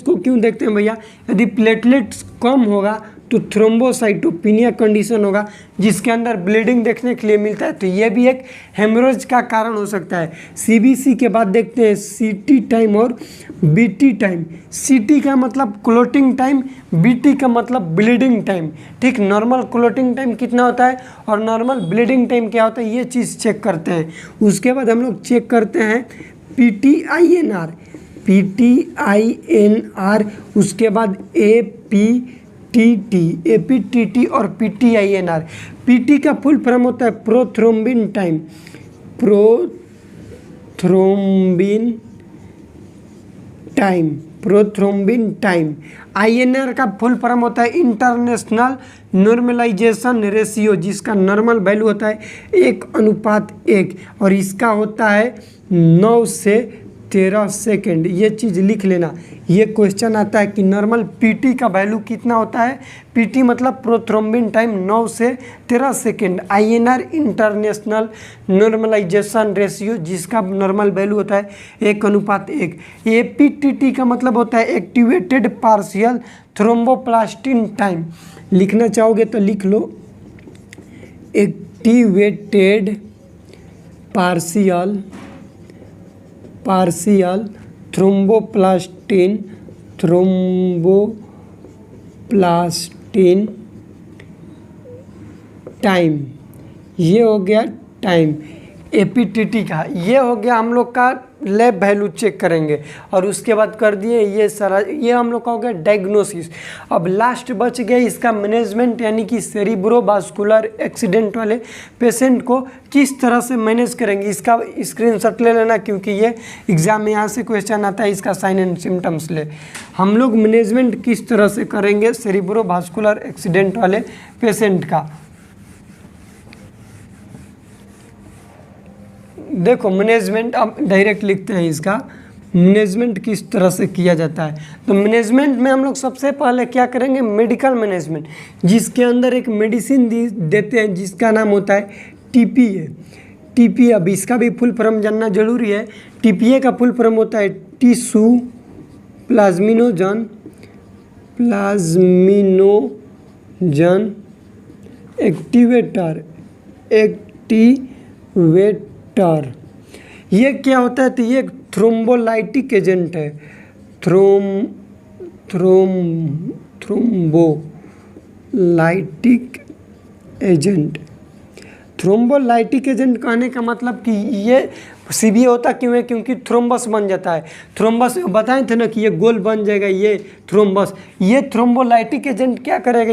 को क्यों देखते हैं भैया, यदि प्लेटलेट्स कम होगा तो थ्रोम्बोसाइटोपिनिया कंडीशन होगा, जिसके अंदर ब्लीडिंग देखने के लिए मिलता है, तो ये भी एक हेमरेज का कारण हो सकता है। CBC के बाद देखते हैं CT टाइम और BT टाइम। CT का मतलब क्लोटिंग टाइम, BT का मतलब ब्लीडिंग टाइम। ठीक, नॉर्मल क्लोटिंग टाइम कितना होता है और नॉर्मल ब्लीडिंग टाइम क्या होता है, ये चीज़ चेक करते हैं। उसके बाद हम लोग चेक करते हैं PTINR, उसके बाद APTT और PTINR। PT का फुल फॉर्म होता है prothrombin time, prothrombin time. INR का फुल फॉर्म होता है इंटरनेशनल नॉर्मलाइजेशन रेशियो, जिसका नॉर्मल वैल्यू होता है 1:1, और इसका होता है 9 से 13 सेकेंड, ये चीज़ लिख लेना। ये क्वेश्चन आता है कि नॉर्मल पीटी का वैल्यू कितना होता है। पीटी मतलब प्रोथ्रोम्बिन टाइम 9 से 13 second. INR international normalisation ratio, जिसका नॉर्मल वैल्यू होता है 1:1। एपीटीटी का मतलब होता है एक्टिवेटेड पार्शियल थ्रोम्बोप्लास्टिन टाइम। लिखना चाहोगे तो लिख लो, एक्टिवेटेड पार्शियल थ्रोम्बोप्लास्टिन टाइम। ये हो गया टाइम एपीटीटी का। ये हो गया हम लोग का लैब वैल्यू चेक करेंगे, और उसके बाद कर दिए ये सारा। ये हम लोग का हो गया डायग्नोसिस। अब लास्ट बच गया इसका मैनेजमेंट, यानी कि सेरिब्रोवास्कुलर एक्सीडेंट वाले पेशेंट को किस तरह से मैनेज करेंगे। इसका स्क्रीनशॉट ले लेना, क्योंकि ये एग्जाम में यहाँ से क्वेश्चन आता है। इसका साइन एंड सिम्टम्स ले, हम लोग मैनेजमेंट किस तरह से करेंगे सेरिब्रोवास्कुलर एक्सीडेंट वाले पेशेंट का। देखो मैनेजमेंट, अब डायरेक्ट लिखते हैं इसका, मैनेजमेंट किस तरह से किया जाता है। तो मैनेजमेंट में हम लोग सबसे पहले क्या करेंगे, मेडिकल मैनेजमेंट, जिसके अंदर एक मेडिसिन देते हैं जिसका नाम होता है टीपीए। अब इसका भी फुल फॉर्म जानना जरूरी है। टीपीए का फुल फॉर्म होता है टिश्यू प्लाज्मिनोजन एक्टिवेटर। ये क्या होता है, तो ये एक थ्रोम्बोलाइटिक एजेंट है। थ्रोम्बोलाइटिक एजेंट कहने का मतलब कि ये सीबीए होता क्यों है, क्योंकि थ्रोम्बस बन जाता है। थ्रोम्बस बताए थे ना कि ये गोल बन जाएगा, ये थ्रोम्बस। ये थ्रोम्बोलाइटिक एजेंट क्या करेगा,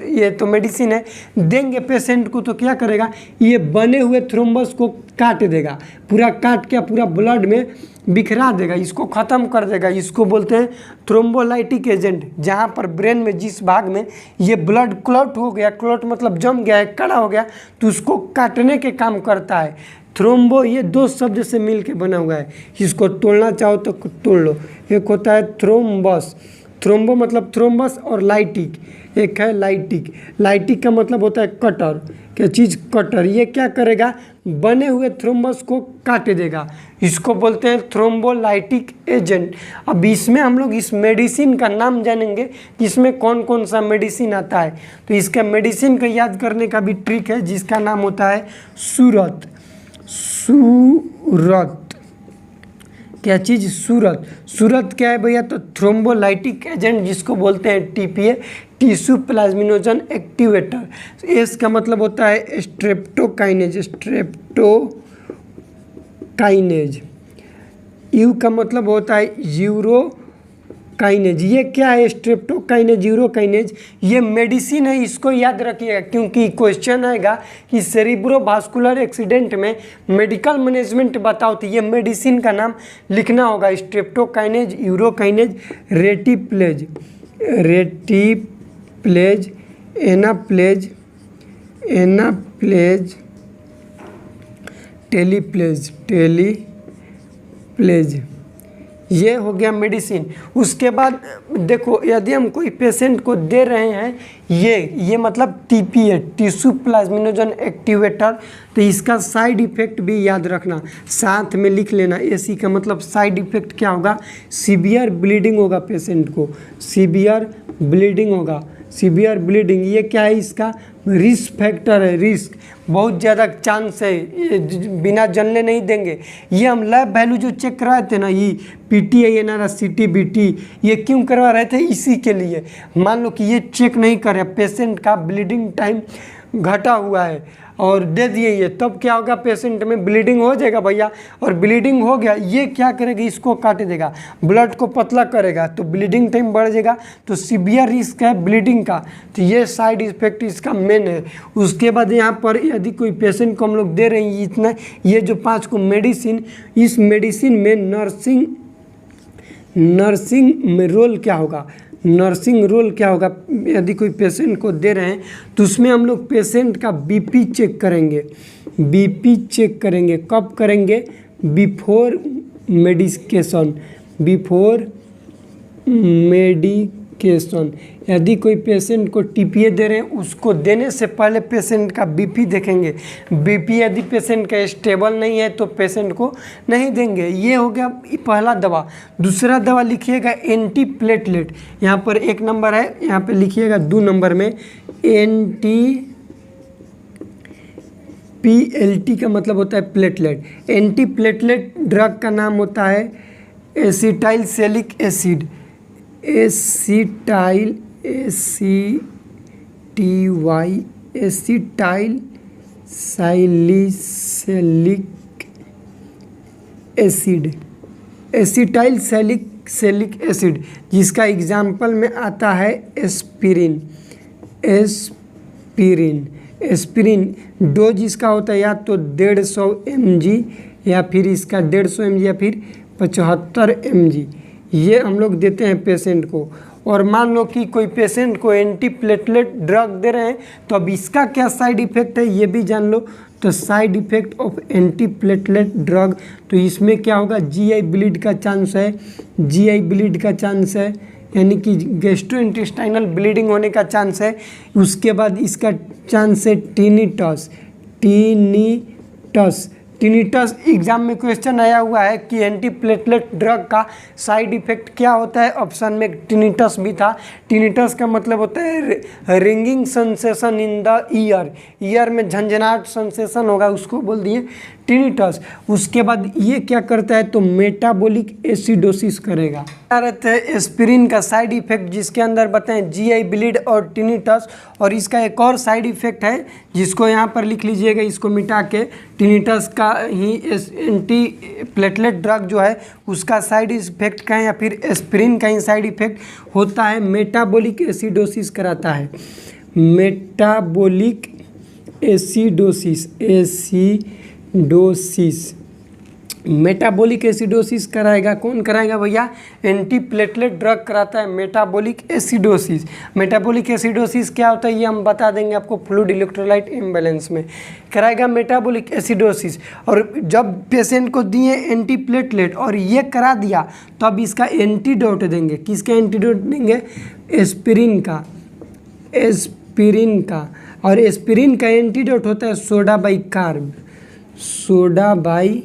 ये तो मेडिसिन है, देंगे पेशेंट को तो क्या करेगा, ये बने हुए थ्रोम्बस को काट देगा, पूरा काट के पूरा ब्लड में बिखरा देगा, इसको ख़त्म कर देगा। इसको बोलते हैं थ्रोम्बोलाइटिक एजेंट। जहाँ पर ब्रेन में जिस भाग में ये ब्लड क्लॉट हो गया, क्लॉट मतलब जम गया है, कड़ा हो गया, तो उसको काटने के काम करता है। थ्रोम्बो ये दो शब्द से मिल के बना हुआ है, इसको तोड़ना चाहो तो तोड़ लो। एक होता है थ्रोम्बस, थ्रोम्बो मतलब थ्रोम्बस, और लाइटिक एक है लाइटिक। लाइटिक का मतलब होता है कटर, क्या चीज़ कटर। ये क्या करेगा, बने हुए थ्रोम्बस को काट देगा, इसको बोलते हैं थ्रोम्बोलाइटिक एजेंट। अब इसमें हम लोग इस मेडिसिन का नाम जानेंगे, इसमें कौन कौन सा मेडिसिन आता है। तो इसका मेडिसिन का याद करने का भी ट्रिक है, जिसका नाम होता है सूरत। क्या चीज़, सूरत क्या है भैया, तो थ्रोम्बोलाइटिक एजेंट, जिसको बोलते हैं टीपीए, टिश्यू प्लाज्मिनोजन एक्टिवेटर। इसका मतलब होता है स्ट्रेप्टोकाइनेज। यू का मतलब होता है यूरोकाइनेज। ये क्या है, स्ट्रेप्टोकाइनेज, यूरोकाइनेज, ये मेडिसिन है, इसको याद रखिएगा, क्योंकि क्वेश्चन आएगा कि सेरिब्रोवास्कुलर एक्सीडेंट में मेडिकल मैनेजमेंट बताओ, तो ये मेडिसिन का नाम लिखना होगा। Streptokinase, urokinase, reteplase, alteplase, tenecteplase. ये हो गया मेडिसिन। उसके बाद देखो, यदि हम कोई पेशेंट को दे रहे हैं ये मतलब टीपीए, टिश्यू प्लाज्मिनोजन एक्टिवेटर, तो इसका साइड इफ़ेक्ट भी याद रखना, साथ में लिख लेना। एसी का मतलब साइड इफ़ेक्ट क्या होगा, सीवियर ब्लीडिंग होगा, पेशेंट को सीवियर ब्लीडिंग होगा। सीवियर ब्लीडिंग ये क्या है, इसका रिस्क फैक्टर है, रिस्क बहुत ज़्यादा चांस है, ये बिना जानने नहीं देंगे। ये हम लैब वैल्यू जो चेक कराए थे ना, ये पीटी है, ये ना सीटी बीटी, ये क्यों करवा रहे थे, इसी के लिए। मान लो कि ये चेक नहीं करे, पेशेंट का ब्लीडिंग टाइम घटा हुआ है और दे दिए ये, तब क्या होगा, पेशेंट में ब्लीडिंग हो जाएगा भैया, और ब्लीडिंग हो गया, ये क्या करेगा, इसको काट देगा, ब्लड को पतला करेगा, तो ब्लीडिंग टाइम बढ़ जाएगा, तो सीवियर रिस्क है ब्लीडिंग का। तो ये साइड इफेक्ट इसका मेन है। उसके बाद यहाँ पर यदि कोई पेशेंट को हम लोग दे रहे हैं इतना, ये जो 5 को मेडिसिन, इस मेडिसिन में नर्सिंग में रोल क्या होगा, नर्सिंग रोल क्या होगा। यदि कोई पेशेंट को दे रहे हैं तो उसमें हम लोग पेशेंट का बीपी चेक करेंगे। बीपी चेक करेंगे कब करेंगे, बिफोर मेडिकेशन, बिफोर मेडिकेशन। यदि कोई पेशेंट को टीपीए दे रहे हैं, उसको देने से पहले पेशेंट का बीपी देखेंगे। बीपी यदि पेशेंट का स्टेबल नहीं है तो पेशेंट को नहीं देंगे। ये हो गया पहला दवा। दूसरा दवा लिखिएगा एंटी प्लेटलेट। यहाँ पर 1 नंबर है, यहाँ पे लिखिएगा 2 नंबर में एंटी PLT का मतलब होता है प्लेटलेट। एंटी प्लेटलेट ड्रग का नाम होता है acetyl salicylic acid, acetyl salicylic acid, acetyl salicylic acid, जिसका एग्जाम्पल में आता है एस्पिरिन। एस्पिरिन डोज इसका होता है या तो 150 mg या फिर इसका 150 mg या फिर 75 mg। ये हम लोग देते हैं पेशेंट को। और मान लो कि कोई पेशेंट को एंटी प्लेटलेट ड्रग दे रहे हैं, तो अब इसका क्या साइड इफ़ेक्ट है ये भी जान लो। तो side effect of anti platelet drug, तो इसमें क्या होगा, GI ब्लीड का चांस है, GI ब्लीड का चांस है, यानी कि गैस्ट्रोइंटेस्टाइनल ब्लीडिंग होने का चांस है। उसके बाद इसका चांस है टिनिटस एग्जाम में क्वेश्चन आया हुआ है कि एंटी प्लेटलेट ड्रग का साइड इफेक्ट क्या होता है। ऑप्शन में टिनिटस भी था। टिनिटस का मतलब होता है ringing sensation in the year में झंझनाहट सेंसेशन होगा, उसको बोल दिए टिनिटस। उसके बाद ये क्या करता है, तो मेटाबॉलिक एसिडोसिस करेगा। क्या रहता है एस्पिरिन का साइड इफेक्ट, जिसके अंदर बताएं GI ब्लीड और टिनिटस। और इसका एक और साइड इफेक्ट है जिसको यहाँ पर लिख लीजिएगा, इसको मिटा के। टिनिटस का ही एंटी प्लेटलेट ड्रग जो है उसका साइड इफेक्ट का या फिर एस्पिरिन का ही साइड इफेक्ट होता है मेटाबॉलिक एसिडोसिस कराता है। मेटाबॉलिक मेटाबॉलिक एसिडोसिस कराएगा। कौन कराएगा भैया, एंटी प्लेटलेट ड्रग कराता है मेटाबॉलिक एसिडोसिस। मेटाबॉलिक एसिडोसिस क्या होता है ये हम बता देंगे आपको, फ्लूइड इलेक्ट्रोलाइट इम्बैलेंस में कराएगा मेटाबॉलिक एसिडोसिस। और जब पेशेंट को दिए एंटी प्लेटलेट और ये करा दिया, तो अब इसका एंटीडोट देंगे। किसका एंटीडोट देंगे, एस्पिरिन का। और एस्पिरिन का एंटीडोट होता है सोडा बाई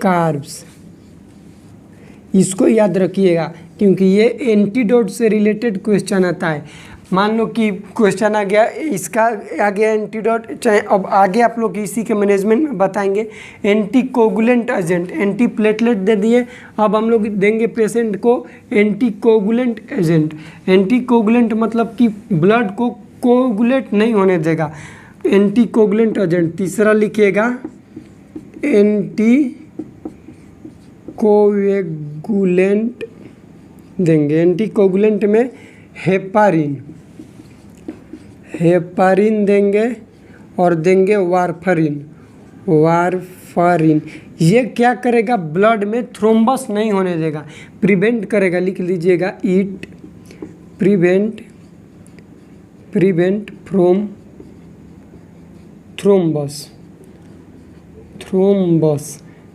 कार्ब्स। इसको याद रखिएगा क्योंकि ये एंटीडोट से रिलेटेड क्वेश्चन आता है। मान लो कि क्वेश्चन आ गया, इसका आ गया एंटीडोट, चाहे अब आगे आप लोग इसी के मैनेजमेंट में बताएंगे। Anticoagulant agent, antiplatelet दे दिए, अब हम लोग देंगे पेशेंट को anticoagulant agent. Anticoagulant मतलब कि ब्लड को कोगुलेट नहीं होने देगा, एंटी कोगुलेंट एजेंट। तीसरा लिखिएगा एंटी कोएगुलेंट देंगे। एंटी कोगुलेंट में हेपारिन देंगे और देंगे वारफारिन। ये क्या करेगा, ब्लड में थ्रोम्बस नहीं होने देगा, प्रिवेंट करेगा। लिख लीजिएगा it prevent from thrombus,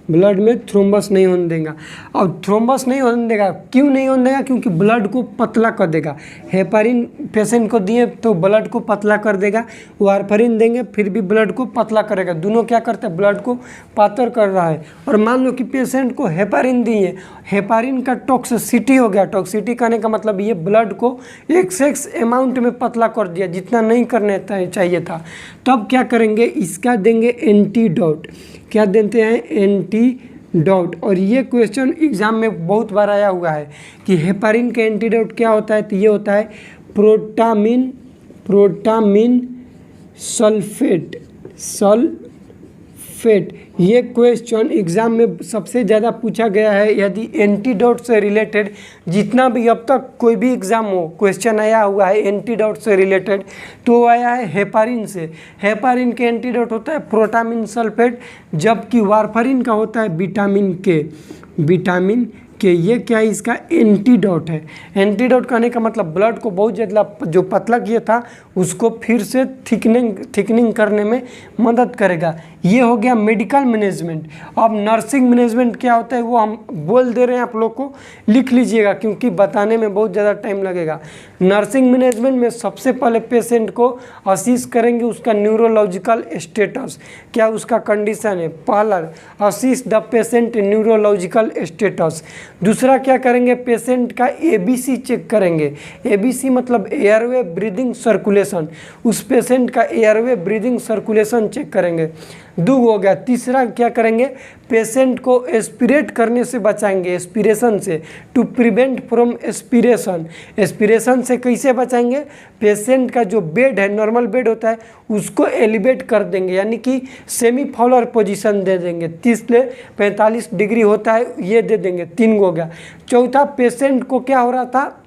blood में थ्रोम्बस नहीं होने देगा। और थ्रोम्बस नहीं होने देगा, क्यों नहीं होने देगा, क्योंकि ब्लड को पतला कर देगा। हेपारिन पेशेंट को दिए तो ब्लड को पतला कर देगा, वारफारिन देंगे फिर भी ब्लड को पतला करेगा। दोनों क्या करते हैं, ब्लड को पातर कर रहा है। और मान लो कि पेशेंट को हेपारिन दिए, हेपारिन का टॉक्सिसिटी हो गया। टॉक्सिसिटी करने का मतलब ये ब्लड को एक्सेस अमाउंट में पतला कर दिया, जितना नहीं करने चाहिए था। तब क्या करेंगे, इसका देंगे एंटीडोट। क्या देते हैं, एंटीडोट। और ये क्वेश्चन एग्जाम में बहुत बार आया हुआ है कि हेपारिन का एंटीडोट क्या होता है, तो ये होता है प्रोटामिन सल्फेट। ये क्वेश्चन एग्जाम में सबसे ज़्यादा पूछा गया है। यदि एंटीडोट से रिलेटेड जितना भी अब तक कोई भी एग्जाम हो क्वेश्चन आया हुआ है एंटीडोट से रिलेटेड, तो आया है हेपारिन से। हेपारिन के एंटीडोट होता है प्रोटामिन सल्फेट, जबकि वारफारिन का होता है विटामिन कि ये क्या है, इसका एंटीडोट है। एंटीडोट कहने का मतलब ब्लड को बहुत ज़्यादा जो पतला किया था उसको फिर से थिकनिंग करने में मदद करेगा। ये हो गया मेडिकल मैनेजमेंट। अब नर्सिंग मैनेजमेंट क्या होता है वो हम बोल दे रहे हैं, आप लोग को लिख लीजिएगा क्योंकि बताने में बहुत ज़्यादा टाइम लगेगा। नर्सिंग मैनेजमेंट में सबसे पहले पेशेंट को असिस्ट करेंगे उसका न्यूरोलॉजिकल स्टेटस, क्या उसका कंडीशन है। पहला assist the patient neurological status. दूसरा क्या करेंगे, पेशेंट का एबीसी चेक करेंगे। एबीसी मतलब एयरवे ब्रीदिंग सर्कुलेशन, उस पेशेंट का एयरवे ब्रीदिंग सर्कुलेशन चेक करेंगे। दो हो गया। तीसरा क्या करेंगे, पेशेंट को एस्पिरेट करने से बचाएंगे, एस्पिरेशन से, to prevent from aspiration. Aspiration से कैसे बचाएंगे, पेशेंट का जो बेड है, नॉर्मल बेड होता है, उसको एलिवेट कर देंगे, यानी कि सेमी फॉलर पोजीशन दे देंगे। 30 से 45 डिग्री होता है, ये दे देंगे। 3 हो गया। चौथा, पेशेंट को क्या हो रहा था,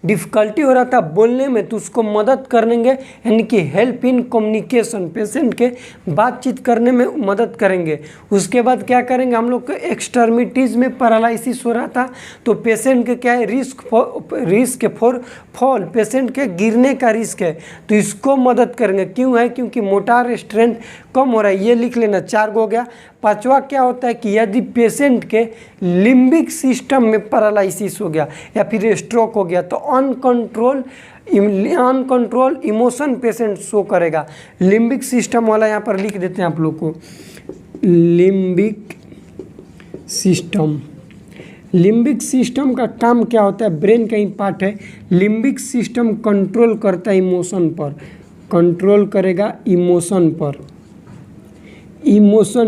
डिफ़िकल्टी हो रहा था बोलने में, तो उसको मदद करेंगे, यानी कि हेल्प इन कम्युनिकेशन, पेशेंट के बातचीत करने में मदद करेंगे। उसके बाद क्या करेंगे, हम लोग को एक्सट्रीमिटीज़ में पैरालिसिस हो रहा था, तो पेशेंट के क्या है, रिस्क फॉर फॉल, पेशेंट के गिरने का रिस्क है, तो इसको मदद करेंगे। क्यों है, क्योंकि मोटार स्ट्रेंथ कम हो रहा है, ये लिख लेना। 4 हो गया। पांचवा क्या होता है कि यदि पेशेंट के लिम्बिक सिस्टम में पैरालिसिस हो गया या फिर स्ट्रोक हो गया तो अनकंट्रोल इमोशन पेशेंट शो करेगा। लिम्बिक सिस्टम वाला यहाँ पर लिख देते हैं आप लोग को, लिम्बिक सिस्टम। लिम्बिक सिस्टम का काम क्या होता है, ब्रेन का ही पार्ट है। लिम्बिक सिस्टम कंट्रोल करता है इमोशन पर, कंट्रोल करेगा इमोशन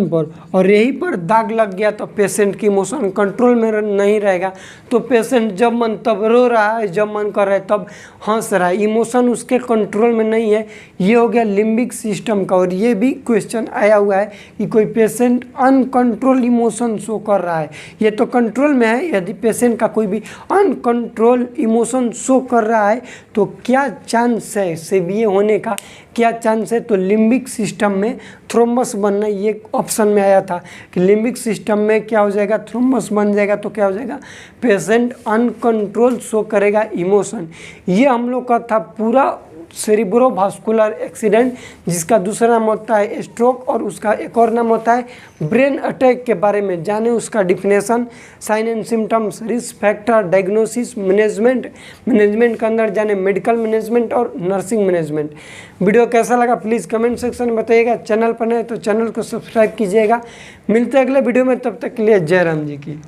पर, और यहीं पर दाग लग गया तो पेशेंट की इमोशन कंट्रोल में नहीं रहेगा, तो पेशेंट जब मन तब रो रहा है, जब मन कर रहा है तब हंस रहा है, इमोशन उसके कंट्रोल में नहीं है। ये हो गया लिम्बिक सिस्टम का। और ये भी क्वेश्चन आया हुआ है कि कोई पेशेंट अनकंट्रोल इमोशन शो कर रहा है, ये तो कंट्रोल में है, यदि पेशेंट का कोई भी अनकंट्रोल इमोशन शो कर रहा है तो क्या चांस है सेवियर होने का, क्या चांस है, तो लिम्बिक सिस्टम में थ्रोम्बस बनना, ये ऑप्शन में आया था कि लिम्बिक सिस्टम में क्या हो जाएगा, थ्रोम्बस बन जाएगा, तो क्या हो जाएगा, पेशेंट अनकंट्रोल शो करेगा इमोशन। ये हम लोग का था पूरा सेरिब्रोवास्कुलर एक्सीडेंट, जिसका दूसरा नाम होता है स्ट्रोक और उसका एक और नाम होता है ब्रेन अटैक के बारे में जाने, उसका definition, sign and symptoms, risk factor, diagnosis, management के अंदर जाने मेडिकल मैनेजमेंट और नर्सिंग मैनेजमेंट। वीडियो कैसा लगा प्लीज़ कमेंट सेक्शन में बताइएगा। चैनल पर नए तो चैनल को सब्सक्राइब कीजिएगा। मिलते हैं अगले वीडियो में, तब तक के लिए जय राम जी की।